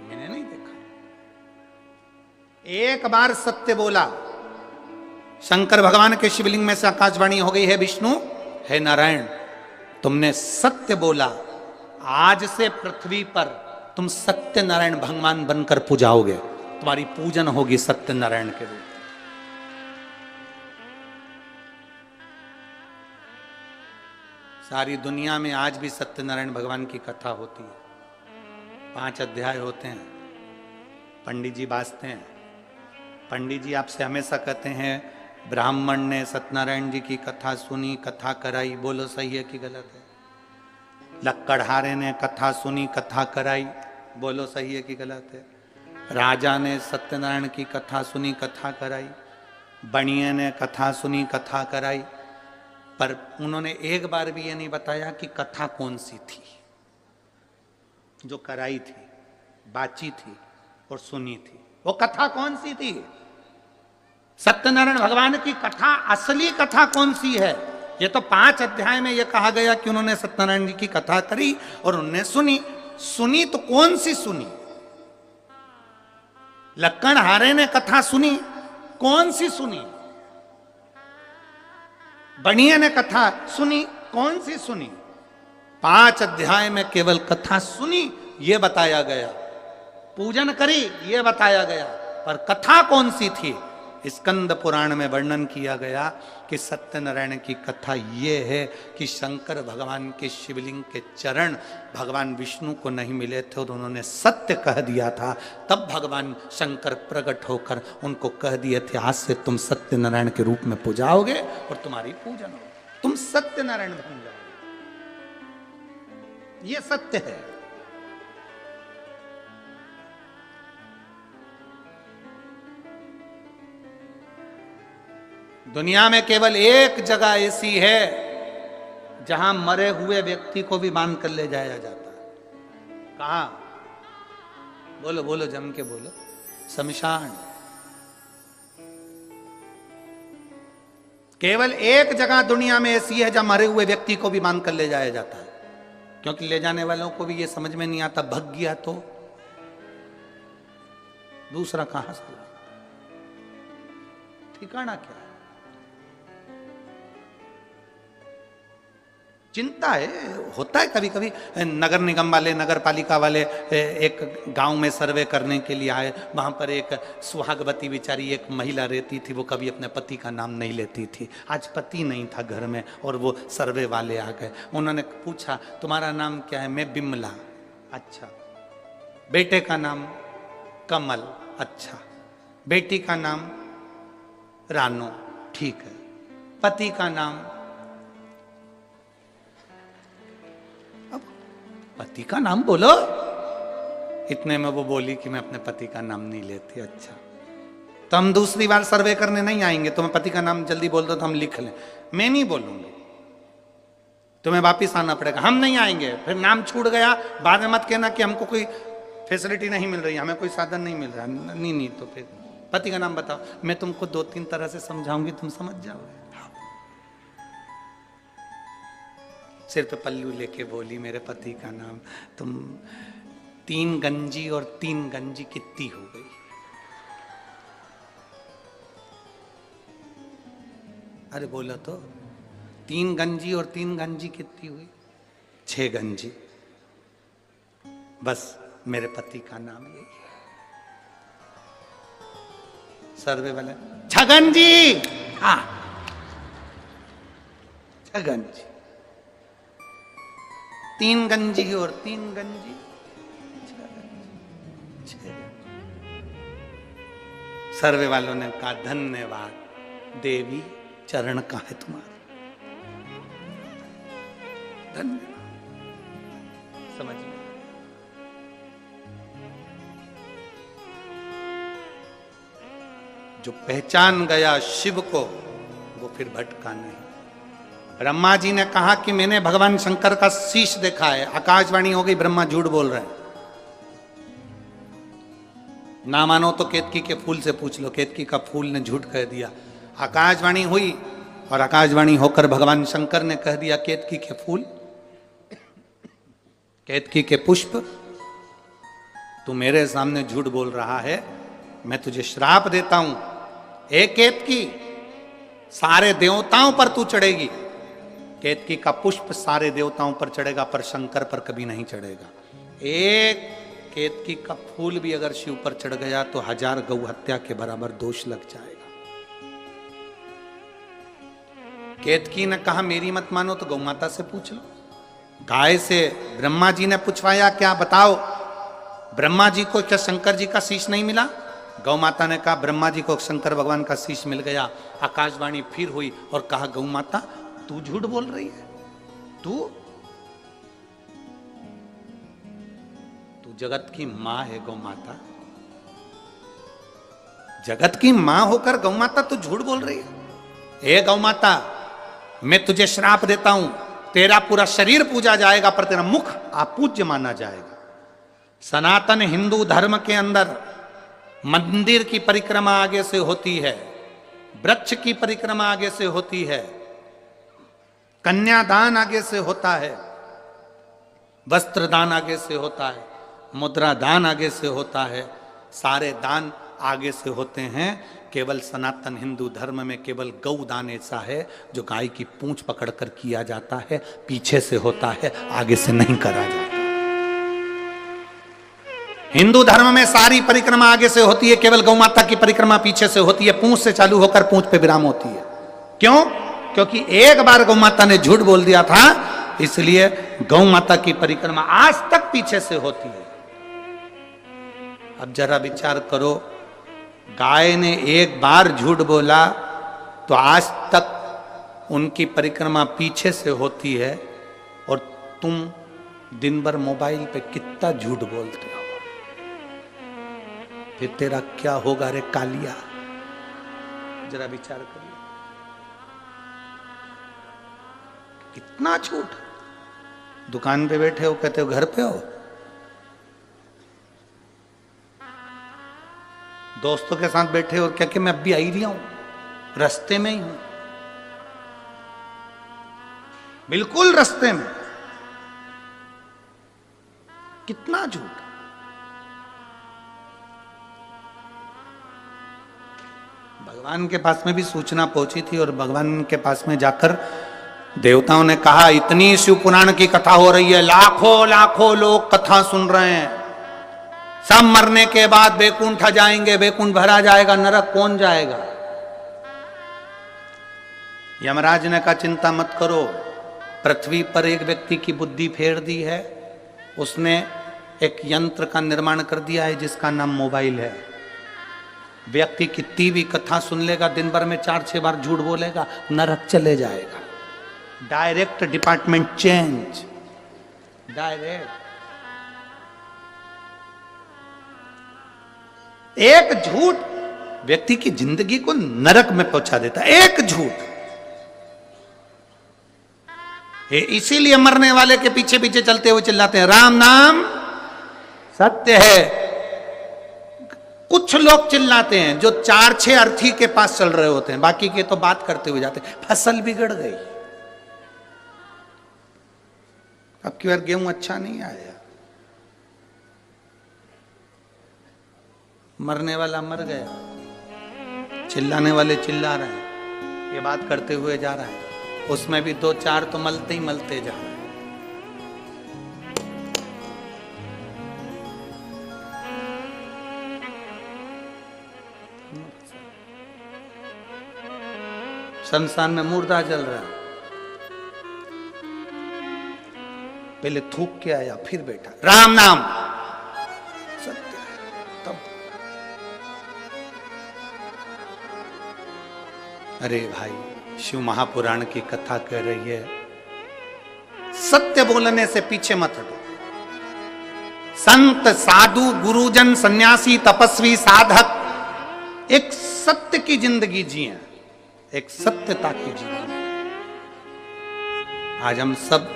मैंने नहीं देखा। एक बार सत्य बोला, शंकर भगवान के शिवलिंग में से आकाशवाणी हो गई है, विष्णु है नारायण तुमने सत्य बोला, आज से पृथ्वी पर तुम सत्य नारायण भगवान बनकर पूजाओगे, तुम्हारी पूजन होगी सत्य नारायण के रूप। सारी दुनिया में आज भी सत्यनारायण भगवान की कथा होती है, 5 अध्याय होते हैं, पंडित जी बांचते हैं। पंडित जी आपसे हमेशा कहते हैं ब्राह्मण ने सत्यनारायण जी की कथा सुनी, कथा कराई, बोलो सही है कि गलत है? लक्कड़हारे ने कथा सुनी, कथा कराई, बोलो सही है कि गलत है? राजा ने सत्यनारायण की कथा सुनी, कथा कराई, बणिये ने कथा सुनी, कथा कराई, पर उन्होंने एक बार भी ये नहीं बताया कि कथा कौन सी थी जो कराई थी, बाची थी और सुनी थी। वो कथा कौन सी थी? सत्यनारायण भगवान की कथा, असली कथा कौन सी है? ये तो 5 अध्याय में ये कहा गया कि उन्होंने सत्यनारायण जी की कथा करी और उन्होंने सुनी तो कौन सी सुनी? लक्कड़हारे ने कथा सुनी, कौन सी सुनी? बनिया ने कथा सुनी, कौन सी सुनी? 5 अध्याय में केवल कथा सुनी ये बताया गया, पूजन करी ये बताया गया, पर कथा कौन सी थी? स्कंद पुराण में वर्णन किया गया कि सत्यनारायण की कथा ये है कि शंकर भगवान के शिवलिंग के चरण भगवान विष्णु को नहीं मिले थे और उन्होंने सत्य कह दिया था। तब भगवान शंकर प्रकट होकर उनको कह दिए थे, आज से तुम सत्यनारायण के रूप में पूजाओगे और तुम्हारी पूजन होगी, तुम सत्यनारायण बन जाओगे। ये सत्य है। दुनिया में केवल एक जगह ऐसी है जहां मरे हुए व्यक्ति को भी बांध कर ले जाया जाता है। कहां? बोलो बोलो, जम के बोलो। शमशान। केवल एक जगह दुनिया में ऐसी है जहां मरे हुए व्यक्ति को भी बांध कर ले जाया जाता है, क्योंकि ले जाने वालों को भी यह समझ में नहीं आता, भग गया तो दूसरा कहां से ठिकाना क्या? चिंता है, होता है कभी कभी। नगर निगम वाले, नगर पालिका वाले एक गांव में सर्वे करने के लिए आए। वहां पर एक सुहागवती बेचारी एक महिला रहती थी, वो कभी अपने पति का नाम नहीं लेती थी। आज पति नहीं था घर में और वो सर्वे वाले आ गए। उन्होंने पूछा, तुम्हारा नाम क्या है? मैं बिमला। अच्छा। बेटे का नाम? कमल। अच्छा। बेटी का नाम? रानो। ठीक है। पति का नाम? पति का नाम बोलो। इतने में वो बोली कि मैं अपने पति का नाम नहीं लेती। अच्छा, तो हम दूसरी बार सर्वे करने नहीं आएंगे, तुम्हें पति का नाम जल्दी बोल दो तो हम लिख लें। मैं नहीं बोलूंगी, तुम्हें वापिस आना पड़ेगा, हम नहीं आएंगे। फिर नाम छूट गया, बाद में मत कहना कि हमको कोई फैसिलिटी नहीं मिल रही, हमें कोई साधन नहीं मिल रहा। नहीं, तो फिर पति का नाम बताओ। मैं तुमको 2-3 तरह से समझाऊंगी, तुम समझ जाओगे। सिर पे पल्लू लेके बोली, मेरे पति का नाम। तुम 3 गंजी और 3 गंजी कितनी हो गई? अरे बोलो तो, 3 गंजी और 3 गंजी कितनी हुई? 6 गंजी। बस मेरे पति का नाम यही है। सर्वे वाले, छगन जी। हाँ, छगन जी। 3 गंजी और 3 गंजी, 6 गंजी। सर्वे वालों ने कहा, धन्यवाद देवी, चरण कहाँ है तुम्हारा? धन्यवाद। समझ में? जो पहचान गया शिव को, वो फिर भटका नहीं। ब्रह्मा जी ने कहा कि मैंने भगवान शंकर का शीश देखा है। आकाशवाणी हो गई, ब्रह्मा झूठ बोल रहे हैं। ना मानो तो केतकी के फूल से पूछ लो, केतकी का फूल ने झूठ कह दिया। आकाशवाणी हुई और आकाशवाणी होकर भगवान शंकर ने कह दिया, केतकी के फूल, केतकी के पुष्प, तू मेरे सामने झूठ बोल रहा है, मैं तुझे श्राप देता हूं। एक केतकी, सारे देवताओं पर तू चढ़ेगी। केतकी का पुष्प सारे देवताओं पर चढ़ेगा, पर शंकर पर कभी नहीं चढ़ेगा। एक केतकी का फूल भी अगर शिव पर चढ़ गया तो 1000 गौ हत्या के बराबर दोष लग जाएगा। केतकी ने कहा, मेरी मत मानो तो गौ माता से पूछ लो। गाय से ब्रह्मा जी ने पूछवाया, क्या बताओ, ब्रह्मा जी को क्या शंकर जी का शीश नहीं मिला? गौ माता ने कहा, ब्रह्मा जी को शंकर भगवान का शीश मिल गया। आकाशवाणी फिर हुई और कहा, गौ माता तू झूठ बोल रही है, तू जगत की मां है। गौ माता जगत की मां होकर गौ माता तू झूठ बोल रही है। ए गौ माता, मैं तुझे श्राप देता हूं, तेरा पूरा शरीर पूजा जाएगा पर तेरा मुख अपूज्य माना जाएगा। सनातन हिंदू धर्म के अंदर मंदिर की परिक्रमा आगे से होती है, वृक्ष की परिक्रमा आगे से होती है, कन्यादान आगे से होता है, वस्त्र दान आगे से होता है, मुद्रा दान आगे से होता है, सारे दान आगे से होते हैं। केवल सनातन हिंदू धर्म में केवल गौ दान ऐसा है जो गाय की पूंछ पकड़कर किया जाता है, पीछे से होता है, आगे से नहीं करा जाता। हिंदू धर्म में सारी परिक्रमा आगे से होती है, केवल गौ माता की परिक्रमा पीछे से होती है, पूंछ से चालू होकर पूंछ पे विराम होती है। क्यों? क्योंकि एक बार गौ माता ने झूठ बोल दिया था, इसलिए गौ माता की परिक्रमा आज तक पीछे से होती है। अब जरा विचार करो, गाय ने एक बार झूठ बोला तो आज तक उनकी परिक्रमा पीछे से होती है, और तुम दिन भर मोबाइल पे कितना झूठ बोलते हो, फिर तेरा क्या होगा रे कालिया? जरा विचार करिए, कितना झूठ। दुकान पे बैठे हो, कहते हो घर पे हो, दोस्तों के साथ बैठे हो, क्या कि मैं अभी आई रही हूं, रास्ते में ही हूं, बिल्कुल रास्ते में। कितना झूठ। भगवान के पास में भी सूचना पहुंची थी, और भगवान के पास में जाकर देवताओं ने कहा, इतनी शिव पुराण की कथा हो रही है, लाखों लाखों लोग कथा सुन रहे हैं, सब मरने के बाद बैकुंठ जाएंगे, बैकुंठ भरा जाएगा, नरक कौन जाएगा? यमराज ने कहा, चिंता मत करो, पृथ्वी पर एक व्यक्ति की बुद्धि फेर दी है, उसने एक यंत्र का निर्माण कर दिया है जिसका नाम मोबाइल है। व्यक्ति कितनी भी कथा सुन लेगा, दिन भर में 4-6 बार झूठ बोलेगा, नरक चले जाएगा। Direct department change, direct. एक झूठ व्यक्ति की जिंदगी को नरक में पहुंचा देता है, एक झूठ। इसीलिए मरने वाले के पीछे पीछे चलते हुए चिल्लाते हैं, राम नाम सत्य है। कुछ लोग चिल्लाते हैं जो 4-6 अर्थी के पास चल रहे होते हैं, बाकी के तो बात करते हुए जाते हैं, फसल बिगड़ गई, अब की बार गेहूं अच्छा नहीं आया, मरने वाला मर गया, चिल्लाने वाले चिल्ला रहे हैं, ये बात करते हुए जा रहा है, उसमें भी 2-4 तो मलते ही मलते जा रहे हैं। संसार में मुर्दा जल रहा है, पहले थूक के आया, फिर बैठा, राम नाम सत्य है। तब अरे भाई, शिव महापुराण की कथा कह रही है, सत्य बोलने से पीछे मत हटो। संत, साधु, गुरुजन, सन्यासी, तपस्वी, साधक एक सत्य की जिंदगी जिए, एक सत्यता की जिंदगी। आज हम सब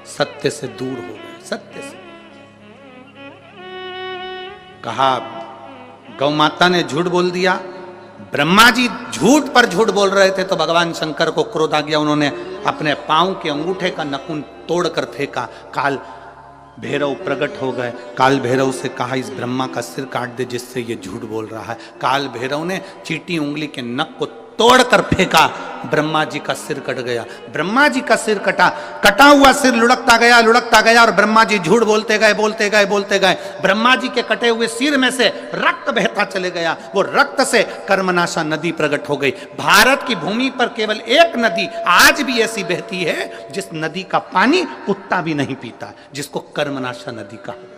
सत्य से दूर हो गए, सत्य से। कहा गौ माता ने झूठ बोल दिया, ब्रह्मा जी झूठ पर झूठ बोल रहे थे, तो भगवान शंकर को क्रोध आ गया, उन्होंने अपने पांव के अंगूठे का नखून तोड़कर फेंका, काल भैरव प्रकट हो गए। काल भैरव से कहा, इस ब्रह्मा का सिर काट दे जिससे ये झूठ बोल रहा है। काल भैरव ने चीटी उंगली के नख को तोड़कर फेंका, ब्रह्मा जी का सिर कट गया। ब्रह्मा जी का सिर कटा, कटा हुआ सिर लुढ़कता गया और ब्रह्मा जी झूठ बोलते गए। ब्रह्मा जी के कटे हुए सिर में से रक्त बहता चले गया, वो रक्त से कर्मनाशा नदी प्रकट हो गई। भारत की भूमि पर केवल एक नदी आज भी ऐसी बहती है जिस नदी का पानी कुत्ता भी नहीं पीता, जिसको कर्मनाशा नदी कहा।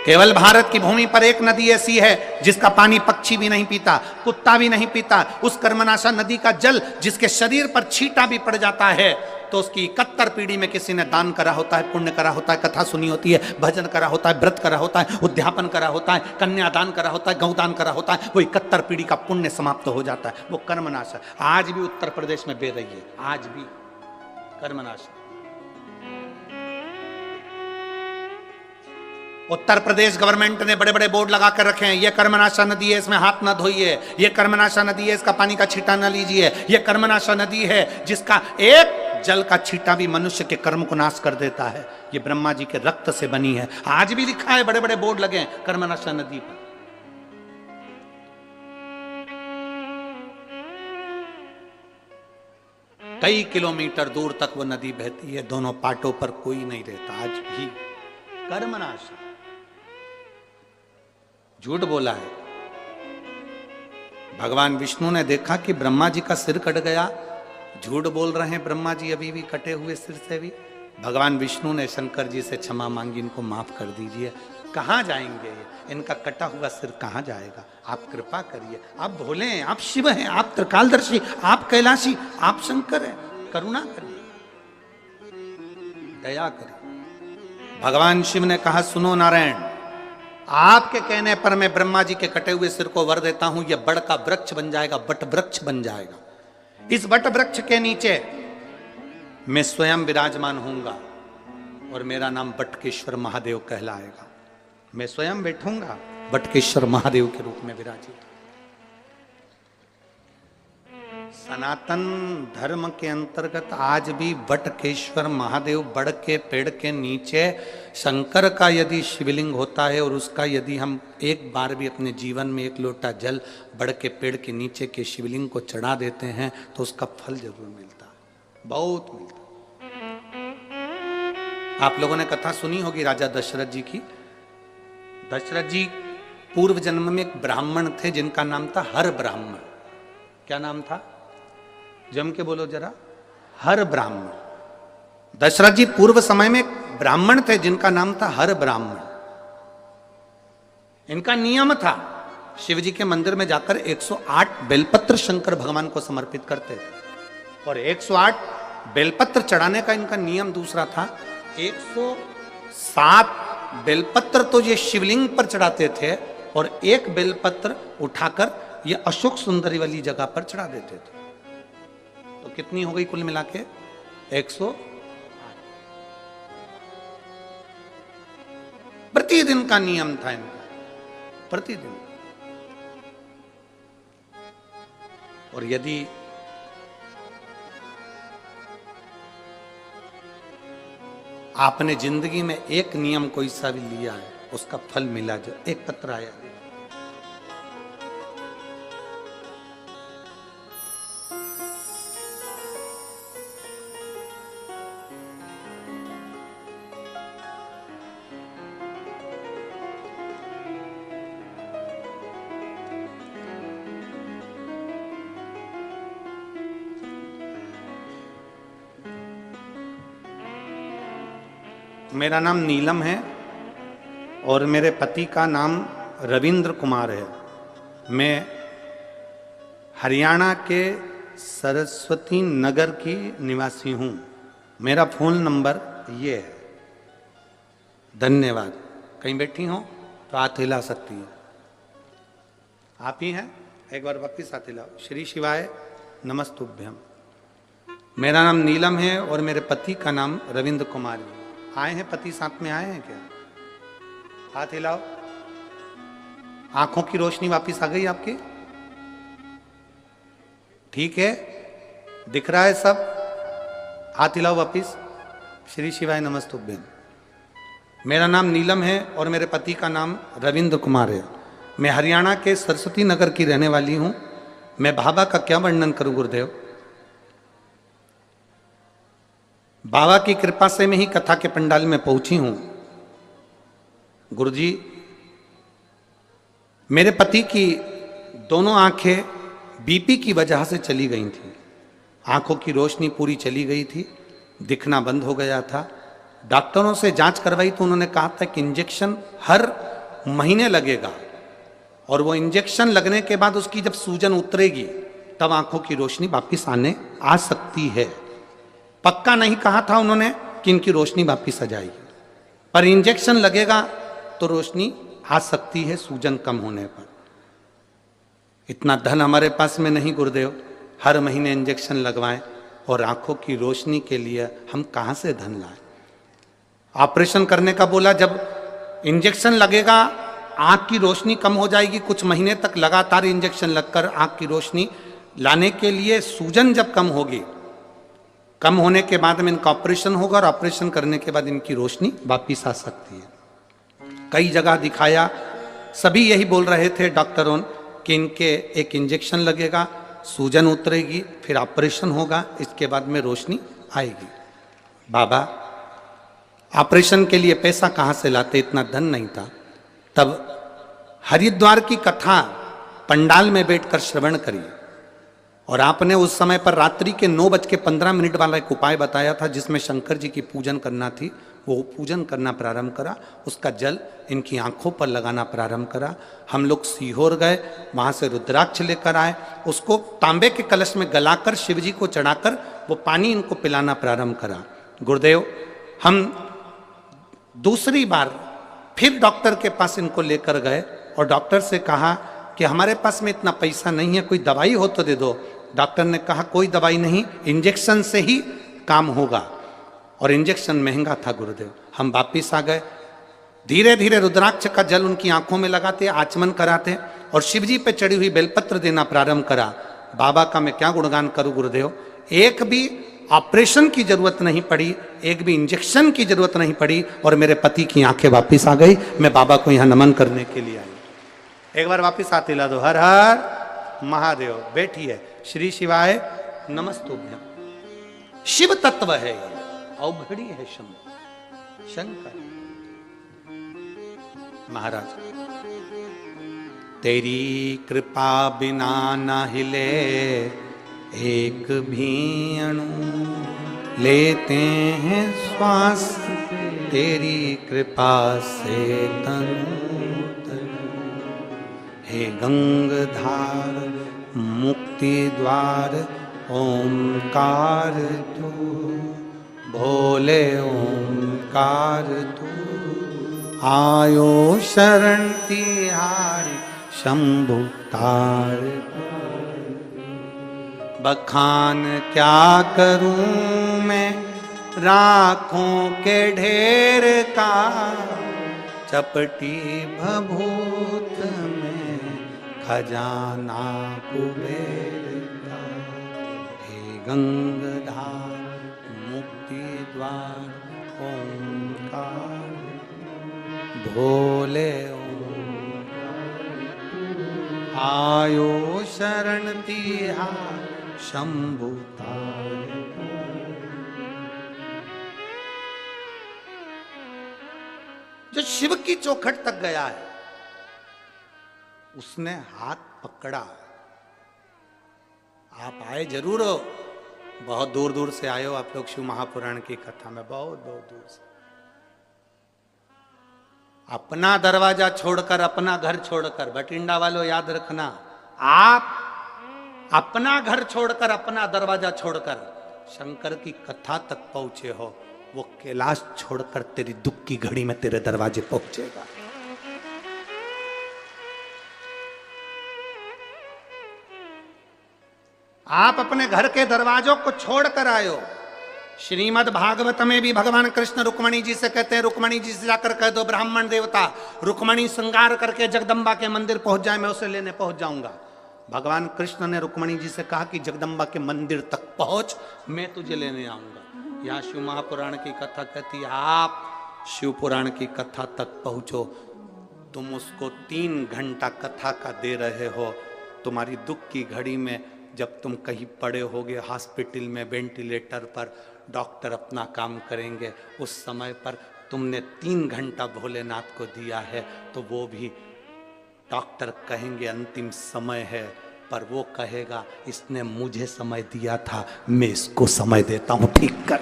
केवल भारत की भूमि पर एक नदी ऐसी है जिसका पानी पक्षी भी नहीं पीता, कुत्ता भी नहीं पीता। उस कर्मनाशा नदी का जल जिसके शरीर पर छींटा भी पड़ जाता है तो उसकी 71 पीढ़ी में किसी ने दान करा होता है, पुण्य करा होता है, कथा सुनी होती है, भजन करा होता है, व्रत करा होता है, उद्यापन करा होता है, कन्यादान करा होता है, गौदान करा होता है, वो 71 पीढ़ी का पुण्य समाप्त हो जाता है। वो कर्मनाशा आज भी उत्तर प्रदेश में बह रही है, आज भी कर्मनाशा। उत्तर प्रदेश गवर्नमेंट ने बड़े बड़े बोर्ड लगा कर रखे हैं, ये कर्मनाशा नदी है, इसमें हाथ ना धोइए, ये कर्मनाशा नदी है, इसका पानी का छींटा ना लीजिए, ये कर्मनाशा नदी है जिसका एक जल का छींटा भी मनुष्य के कर्म को नाश कर देता है, ये ब्रह्मा जी के रक्त से बनी है। आज भी लिखा है, बड़े बड़े बोर्ड लगे हैं कर्मनाशा नदी पर। कई किलोमीटर दूर तक वो नदी बहती है, दोनों पाटों पर कोई नहीं रहता आज भी। कर्मनाशा, झूठ बोला है। भगवान विष्णु ने देखा कि ब्रह्मा जी का सिर कट गया, झूठ बोल रहे हैं ब्रह्मा जी अभी भी कटे हुए सिर से भी। भगवान विष्णु ने शंकर जी से क्षमा मांगी, इनको माफ कर दीजिए। कहाँ जाएंगे ये, इनका कटा हुआ सिर कहाँ जाएगा, आप कृपा करिए। आप भोले हैं, आप शिव हैं, आप त्रिकालदर्शी, आप कैलाशी, आप शंकर हैं, करुणा करिए, दया करिए। भगवान शिव ने कहा, सुनो नारायण, आपके कहने पर मैं ब्रह्मा जी के कटे हुए सिर को वर देता हूं, यह बड़ का वृक्ष बन जाएगा, बट वृक्ष बन जाएगा। इस बट वृक्ष के नीचे मैं स्वयं विराजमान होऊंगा और मेरा नाम बटकेश्वर महादेव कहलाएगा। मैं स्वयं बैठूंगा बटकेश्वर महादेव के रूप में विराजित। सनातन धर्म के अंतर्गत आज भी बटकेश्वर महादेव बड़ के पेड़ के नीचे शंकर का यदि शिवलिंग होता है और उसका यदि हम एक बार भी अपने जीवन में एक लोटा जल बड़ के पेड़ के नीचे के शिवलिंग को चढ़ा देते हैं तो उसका फल जरूर मिलता है, बहुत मिलता है। आप लोगों ने कथा सुनी होगी राजा दशरथ जी की। दशरथ जी पूर्व जन्म में एक ब्राह्मण थे जिनका नाम था हर ब्राह्मण। क्या नाम था, जम के बोलो जरा, हर ब्राह्मण। दशरथ जी पूर्व समय में ब्राह्मण थे जिनका नाम था हर ब्राह्मण। इनका नियम था शिव जी के मंदिर में जाकर 108 बेलपत्र शंकर भगवान को समर्पित करते थे और 108 बेलपत्र चढ़ाने का इनका नियम दूसरा था। 107 बेलपत्र तो ये शिवलिंग पर चढ़ाते थे और एक बेलपत्र उठाकर ये अशोक सुंदरी वाली जगह पर चढ़ा देते थे। तो कितनी हो गई कुल मिला के 108। प्रतिदिन का नियम था इनका, प्रतिदिन। और यदि आपने जिंदगी में एक नियम कोई सा भी लिया है उसका फल मिला, जो एक पत्र आया, मेरा नाम नीलम है और मेरे पति का नाम रविंद्र कुमार है। मैं हरियाणा के सरस्वती नगर की निवासी हूँ। मेरा फ़ोन नंबर ये है। धन्यवाद। कहीं बैठी हो तो हाथ हिला सकती है। आप ही हैं, एक बार वापिस हाथ हिलाओ। श्री शिवाय नमस्तुभ्यम। मेरा नाम नीलम है और मेरे पति का नाम रविंद्र कुमार है। आए हैं पति, साथ में आए हैं क्या? हाथ हिलाओ। आंखों की रोशनी वापस आ गई आपकी? ठीक है, दिख रहा है सब? हाथ हिलाओ वापस। श्री शिवाय नमस्तुभ्यम। मेरा नाम नीलम है और मेरे पति का नाम रविंद्र कुमार है। मैं हरियाणा के सरस्वती नगर की रहने वाली हूं। मैं बाबा का क्या वर्णन करूं गुरुदेव। बाबा की कृपा से मैं ही कथा के पंडाल में पहुंची हूं। गुरुजी, मेरे पति की दोनों आंखें बीपी की वजह से चली गई थी। आंखों की रोशनी पूरी चली गई थी, दिखना बंद हो गया था। डॉक्टरों से जांच करवाई तो उन्होंने कहा था कि इंजेक्शन हर महीने लगेगा और वो इंजेक्शन लगने के बाद उसकी जब सूजन उतरेगी तब आंखों की रोशनी वापिस आने आ सकती है। पक्का नहीं कहा था उन्होंने कि इनकी रोशनी वापिस आ जाएगी, पर इंजेक्शन लगेगा तो रोशनी आ सकती है सूजन कम होने पर। इतना धन हमारे पास में नहीं गुरुदेव, हर महीने इंजेक्शन लगवाएं और आंखों की रोशनी के लिए हम कहां से धन लाएं। ऑपरेशन करने का बोला, जब इंजेक्शन लगेगा, आंख की रोशनी कम हो जाएगी। कुछ महीने तक लगातार इंजेक्शन लगकर आंख की रोशनी लाने के लिए सूजन जब कम होगी, कम होने के बाद में इनका ऑपरेशन होगा और ऑपरेशन करने के बाद इनकी रोशनी वापिस आ सकती है। कई जगह दिखाया, सभी यही बोल रहे थे डॉक्टरों कि इनके एक इंजेक्शन लगेगा, सूजन उतरेगी, फिर ऑपरेशन होगा, इसके बाद में रोशनी आएगी। बाबा ऑपरेशन के लिए पैसा कहाँ से लाते, इतना धन नहीं था। तब हरिद्वार की कथा पंडाल में बैठकर श्रवण करिए। और आपने उस समय पर रात्रि के 9:15 वाला एक उपाय बताया था, जिसमें शंकर जी की पूजन करना थी। वो पूजन करना प्रारंभ करा, उसका जल इनकी आंखों पर लगाना प्रारंभ करा। हम लोग सीहोर गए, वहाँ से रुद्राक्ष लेकर आए, उसको तांबे के कलश में गलाकर शिव जी को चढ़ाकर वो पानी इनको पिलाना प्रारंभ करा। गुरुदेव, हम दूसरी बार फिर डॉक्टर के पास इनको लेकर गए और डॉक्टर से कहा कि हमारे पास में इतना पैसा नहीं है, कोई दवाई हो तो दे दो। डॉक्टर ने कहा कोई दवाई नहीं, इंजेक्शन से ही काम होगा। और इंजेक्शन महंगा था गुरुदेव। हम वापिस आ गए, धीरे धीरे रुद्राक्ष का जल उनकी आंखों में लगाते, आचमन कराते और शिवजी पे चढ़ी हुई बेलपत्र देना प्रारंभ करा। बाबा का मैं क्या गुणगान करूं गुरुदेव, एक भी ऑपरेशन की जरूरत नहीं पड़ी, एक भी इंजेक्शन की जरूरत नहीं पड़ी और मेरे पति की आंखें वापिस आ गई। मैं बाबा को यहाँ नमन करने के लिए आई। एक बार वापिस आते ला दो। हर हर महादेव। बैठिए। श्री शिवाय नमस्तुभ्यम। शिव तत्व है ये, अवघड़ी है शंकर महाराज। तेरी कृपा बिना न हिले एक भी अणु, लेते हैं श्वास तेरी कृपा से तनु तनु। हे गंगाधार मुक्ति द्वार ओंकार तू, भोले ओंकार तू। आयो शरण तिहारी शंभु तार। बखान क्या करूं मैं राखों के ढेर का, चपटी भभूत में खजाना कुबेर का। हे गंगाधार मुक्ति द्वार ओंकार, भोले आयो शरण तिहार शंभु तार। जो शिव की चौखट तक गया है उसने हाथ पकड़ा। आप आए जरूर हो, बहुत दूर दूर से आए हो आप लोग शिव महापुराण की कथा में, बहुत बहुत दूर से। अपना दरवाजा छोड़कर, अपना घर छोड़कर, बठिंडा वालों याद रखना, आप अपना घर छोड़कर, अपना दरवाजा छोड़कर शंकर की कथा तक पहुंचे हो, वो कैलाश छोड़कर तेरी दुख की घड़ी में तेरे दरवाजे पहुंचेगा। आप अपने घर के दरवाजों को छोड़कर आए हो। श्रीमद् भागवत में भी भगवान कृष्ण रुक्मणी जी से कहते हैं, रुक्मणी जी से जाकर कह दो ब्राह्मण देवता रुक्मणी श्रृंगार करके जगदम्बा के मंदिर पहुंच जाए, मैं उसे लेने पहुंच जाऊंगा। भगवान कृष्ण ने रुक्मणी जी से कहा कि जगदम्बा के मंदिर तक पहुंच, मैं तुझे लेने आऊंगा। यहाँ शिव महापुराण की कथा कहती है आप शिव पुराण की कथा तक पहुंचो। तुम उसको 3 घंटा कथा का दे रहे हो। तुम्हारी दुख की घड़ी में जब तुम कहीं पड़े होगे हॉस्पिटल में वेंटिलेटर पर, डॉक्टर अपना काम करेंगे, उस समय पर तुमने 3 घंटा भोलेनाथ को दिया है, तो वो भी डॉक्टर कहेंगे अंतिम समय है, पर वो कहेगा इसने मुझे समय दिया था, मैं इसको समय देता हूं, ठीक कर।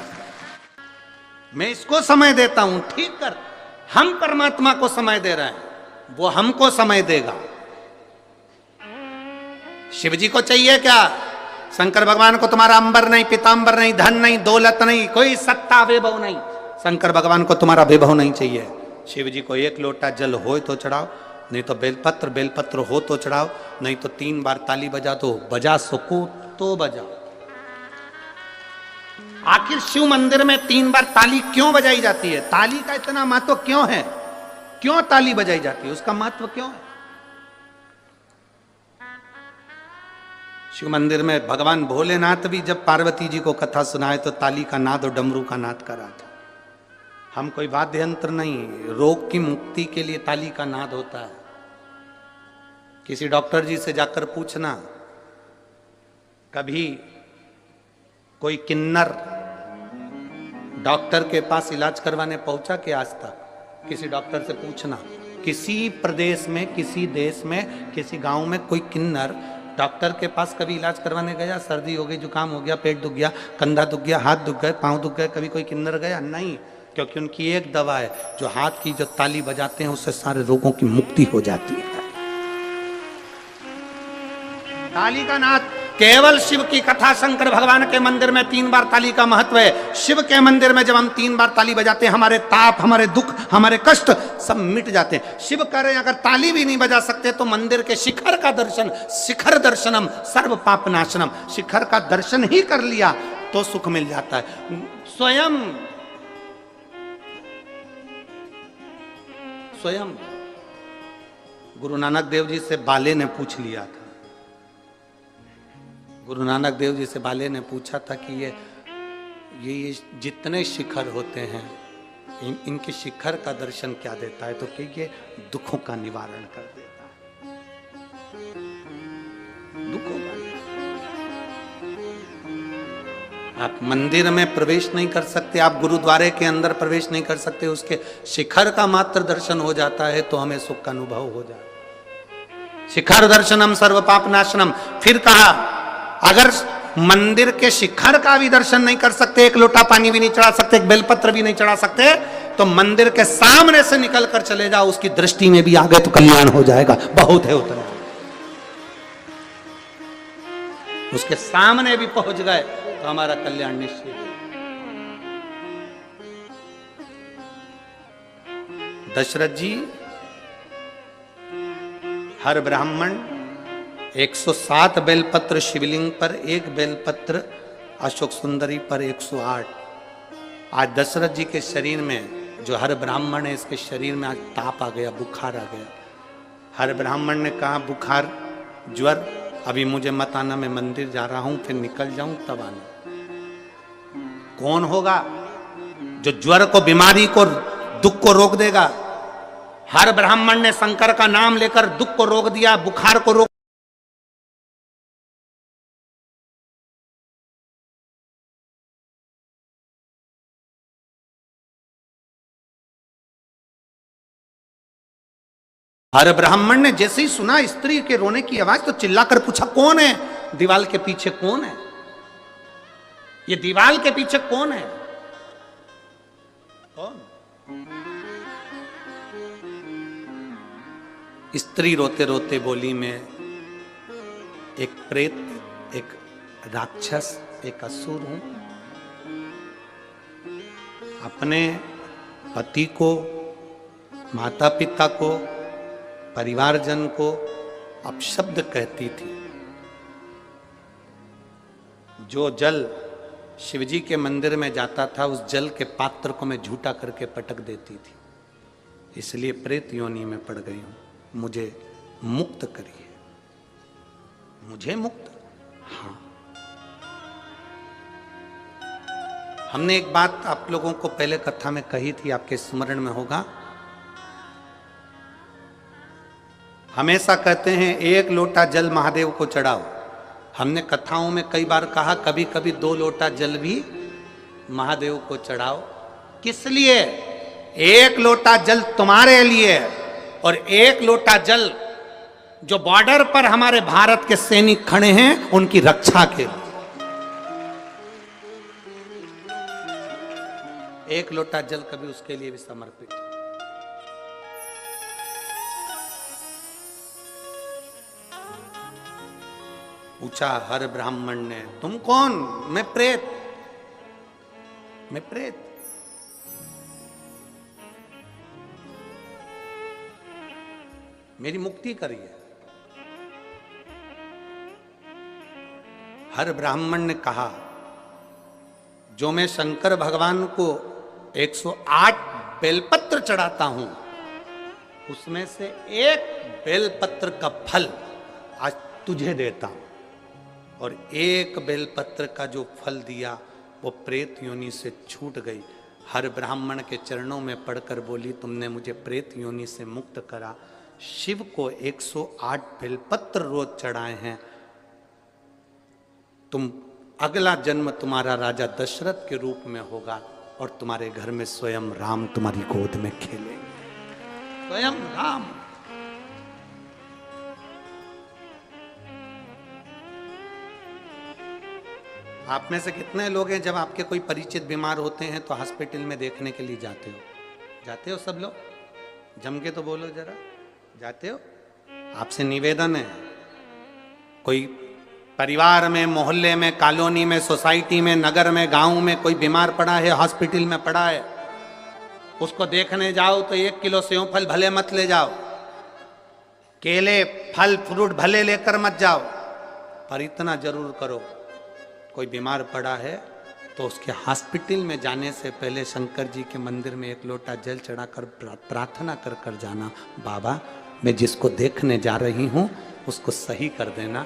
मैं इसको समय देता हूं, ठीक कर। हम परमात्मा को समय दे रहे हैं, वो हमको समय देगा। शिव जी को चाहिए क्या? शंकर भगवान को तुम्हारा अंबर नहीं, पीतांबर नहीं, धन नहीं, दौलत नहीं, कोई सत्ता वैभव नहीं। शंकर भगवान को तुम्हारा वैभव नहीं चाहिए। शिव जी को 1 लोटा जल हो तो चढ़ाओ, नहीं तो बेलपत्र हो तो चढ़ाओ, नहीं तो 3 बार ताली बजा दो, बजा सको तो बजाओ। आखिर शिव मंदिर में 3 बार ताली क्यों बजाई जाती है? ताली का इतना महत्व क्यों है? क्यों ताली बजाई जाती है, उसका महत्व क्यों है? शिव मंदिर में भगवान भोलेनाथ भी जब पार्वती जी को कथा सुनाए तो ताली का नाद और डमरू का नाद करा था। हम कोई वाद्य यंत्र नहीं, रोग की मुक्ति के लिए ताली का नाद होता है। किसी डॉक्टर जी से जाकर पूछना, कभी कोई किन्नर डॉक्टर के पास इलाज करवाने पहुंचा कि आज तक? किसी डॉक्टर से पूछना, किसी प्रदेश में, किसी देश में, किसी गांव में कोई किन्नर डॉक्टर के पास कभी इलाज करवाने गया? सर्दी हो गई, जुकाम हो गया, पेट दुख गया, कंधा दुख गया, हाथ दुख गए, पांव दुख गए, कभी कोई किन्नर गया? नहीं, क्योंकि उनकी एक दवा है, जो हाथ की जो ताली बजाते हैं उससे सारे रोगों की मुक्ति हो जाती है। ताली का नाद केवल शिव की कथा, शंकर भगवान के मंदिर में 3 बार ताली का महत्व है। शिव के मंदिर में जब हम 3 बार ताली बजाते हैं, हमारे ताप, हमारे दुख, हमारे कष्ट सब मिट जाते हैं। शिव कह रहे हैं अगर ताली भी नहीं बजा सकते तो मंदिर के शिखर का दर्शन, शिखर दर्शनम सर्व पाप नाशनम, शिखर का दर्शन ही कर लिया तो सुख मिल जाता है। स्वयं गुरु नानक देव जी से बाले ने पूछ लिया था। गुरु नानक देव जी से बाले ने पूछा था कि ये जितने शिखर होते हैं, इनके शिखर का दर्शन क्या देता है? तो कि ये दुखों का निवारण कर देता है, दुखों का। आप मंदिर में प्रवेश नहीं कर सकते, आप गुरुद्वारे के अंदर प्रवेश नहीं कर सकते, उसके शिखर का मात्र दर्शन हो जाता है तो हमें सुख का अनुभव हो जाता है। शिखर दर्शनम सर्व पाप नाशनम। फिर कहा अगर मंदिर के शिखर का भी दर्शन नहीं कर सकते, एक लोटा पानी भी नहीं चढ़ा सकते, एक बेलपत्र भी नहीं चढ़ा सकते, तो मंदिर के सामने से निकल कर चले जाओ, उसकी दृष्टि में भी आ गए तो कल्याण हो जाएगा। बहुत है उतना, उसके सामने भी पहुंच गए तो हमारा कल्याण निश्चित है। दशरथ जी हर ब्राह्मण 107 बेलपत्र शिवलिंग पर, 1 बेलपत्र अशोक सुंदरी पर 108। आज दशरथ जी के शरीर में, जो हर ब्राह्मण है, इसके शरीर में आज ताप आ गया, बुखार आ गया। हर ब्राह्मण ने कहा बुखार, ज्वर, अभी मुझे मत आना, मैं मंदिर जा रहा हूं, फिर निकल जाऊं तब आना। कौन होगा जो ज्वर को, बीमारी को, दुख को रोक देगा? हर ब्राह्मण ने शंकर का नाम लेकर दुख को रोक दिया, बुखार को रोक। हर ब्राह्मण ने जैसे ही सुना स्त्री के रोने की आवाज तो चिल्लाकर पूछा कौन है? दीवाल के पीछे कौन है? ये दीवाल के पीछे कौन है? कौन? स्त्री रोते रोते बोली, मैं एक प्रेत, एक राक्षस, एक असुर हूं। अपने पति को, माता पिता को, परिवारजन को अपशब्द कहती थी। जो जल शिवजी के मंदिर में जाता था, उस जल के पात्र को मैं झूठा करके पटक देती थी। इसलिए प्रेत योनि में पड़ गई हूं, मुझे मुक्त करिए। मुझे मुक्त? हाँ। हमने एक बात आप लोगों को पहले कथा में कही थी, आपके स्मरण में होगा। हमेशा कहते हैं 1 लोटा जल महादेव को चढ़ाओ। हमने कथाओं में कई बार कहा कभी कभी 2 लोटा जल भी महादेव को चढ़ाओ। किस लिए? 1 लोटा जल तुम्हारे लिए और 1 लोटा जल जो बॉर्डर पर हमारे भारत के सैनिक खड़े हैं उनकी रक्षा के लिए। 1 लोटा जल कभी उसके लिए भी समर्पित। पूछा हर ब्राह्मण ने, तुम कौन? मैं प्रेत, मैं प्रेत। मेरी मुक्ति करिए। हर ब्राह्मण ने कहा जो मैं शंकर भगवान को 108 बेलपत्र चढ़ाता हूं, उसमें से एक बेलपत्र का फल आज तुझे देता हूं। और एक बेलपत्र का जो फल दिया वो प्रेत योनि से छूट गई। हर ब्राह्मण के चरणों में पड़कर बोली, तुमने मुझे प्रेत योनि से मुक्त करा। शिव को 108 बेलपत्र रोज चढ़ाए हैं। तुम अगला जन्म तुम्हारा राजा दशरथ के रूप में होगा और तुम्हारे घर में स्वयं राम तुम्हारी गोद में खेलेंगे, स्वयं राम। आप में से कितने लोग हैं जब आपके कोई परिचित बीमार होते हैं तो हॉस्पिटल में देखने के लिए जाते हो? जाते हो सब लोग? जम के तो बोलो जरा, जाते हो? आपसे निवेदन है, कोई परिवार में, मोहल्ले में, कॉलोनी में, सोसाइटी में, नगर में, गांव में कोई बीमार पड़ा है, हॉस्पिटल में पड़ा है, उसको देखने जाओ तो 1 किलो सेव फल भले मत ले जाओ, केले फल फ्रूट भले लेकर मत जाओ, पर इतना जरूर करो, कोई बीमार पड़ा है तो उसके हॉस्पिटल में जाने से पहले शंकर जी के मंदिर में 1 लोटा जल चढ़ाकर प्रार्थना कर कर जाना, बाबा मैं जिसको देखने जा रही हूं उसको सही कर देना।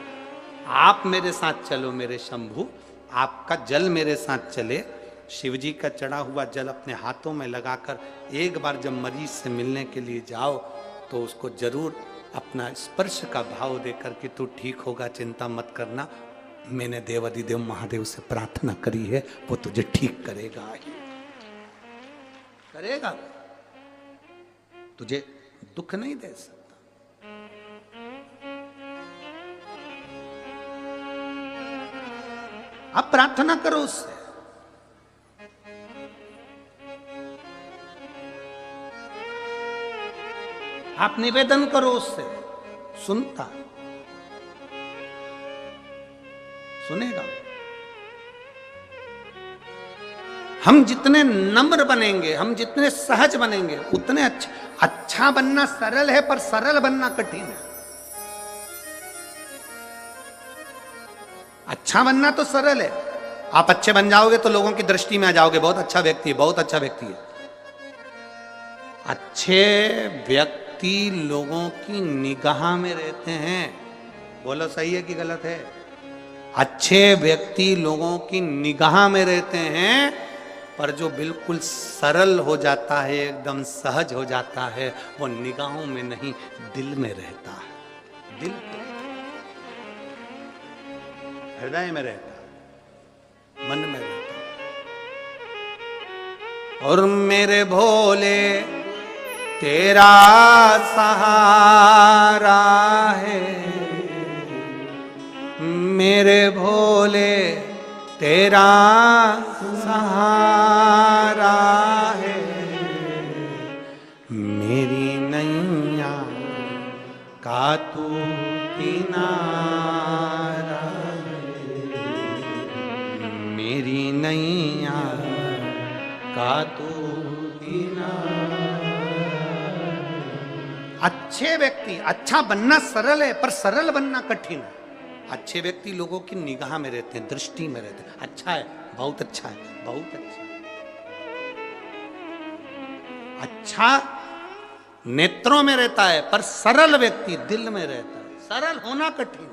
आप मेरे साथ चलो मेरे शंभू, आपका जल मेरे साथ चले। शिव जी का चढ़ा हुआ जल अपने हाथों में लगाकर एक बार जब मरीज से मिलने के लिए जाओ तो उसको जरूर अपना स्पर्श का भाव देकर कि तू ठीक होगा, चिंता मत करना, मैंने देवाधिदेव महादेव से प्रार्थना करी है, वो तुझे ठीक करेगा ही करेगा, तुझे दुख नहीं दे सकता। आप प्रार्थना करो उससे, आप निवेदन करो उससे, सुनता, सुनेगा। हम जितने नम्र बनेंगे, हम जितने सहज बनेंगे उतने अच्छे। अच्छा बनना सरल है पर सरल बनना कठिन है। अच्छा बनना तो सरल है, आप अच्छे बन जाओगे तो लोगों की दृष्टि में आ जाओगे, बहुत अच्छा व्यक्ति है, बहुत अच्छा व्यक्ति है। अच्छे व्यक्ति लोगों की निगाह में रहते हैं, बोलो सही है कि गलत है? अच्छे व्यक्ति लोगों की निगाह में रहते हैं, पर जो बिल्कुल सरल हो जाता है, एकदम सहज हो जाता है, वो निगाहों में नहीं दिल में रहता है, दिल पे, हृदय में रहता है, मन में रहता है। और मेरे भोले तेरा सहारा है, मेरे भोले तेरा सहारा है, मेरी नैया का तू किनारा है, मेरी नैया का तू किनारा। अच्छे व्यक्ति, अच्छा बनना सरल है पर सरल बनना कठिन है। अच्छे व्यक्ति लोगों की निगाह में रहते हैं, दृष्टि में रहते हैं, अच्छा है, बहुत अच्छा है, बहुत अच्छा है। अच्छा नेत्रों में रहता है पर सरल व्यक्ति दिल में रहता है। सरल होना कठिन है।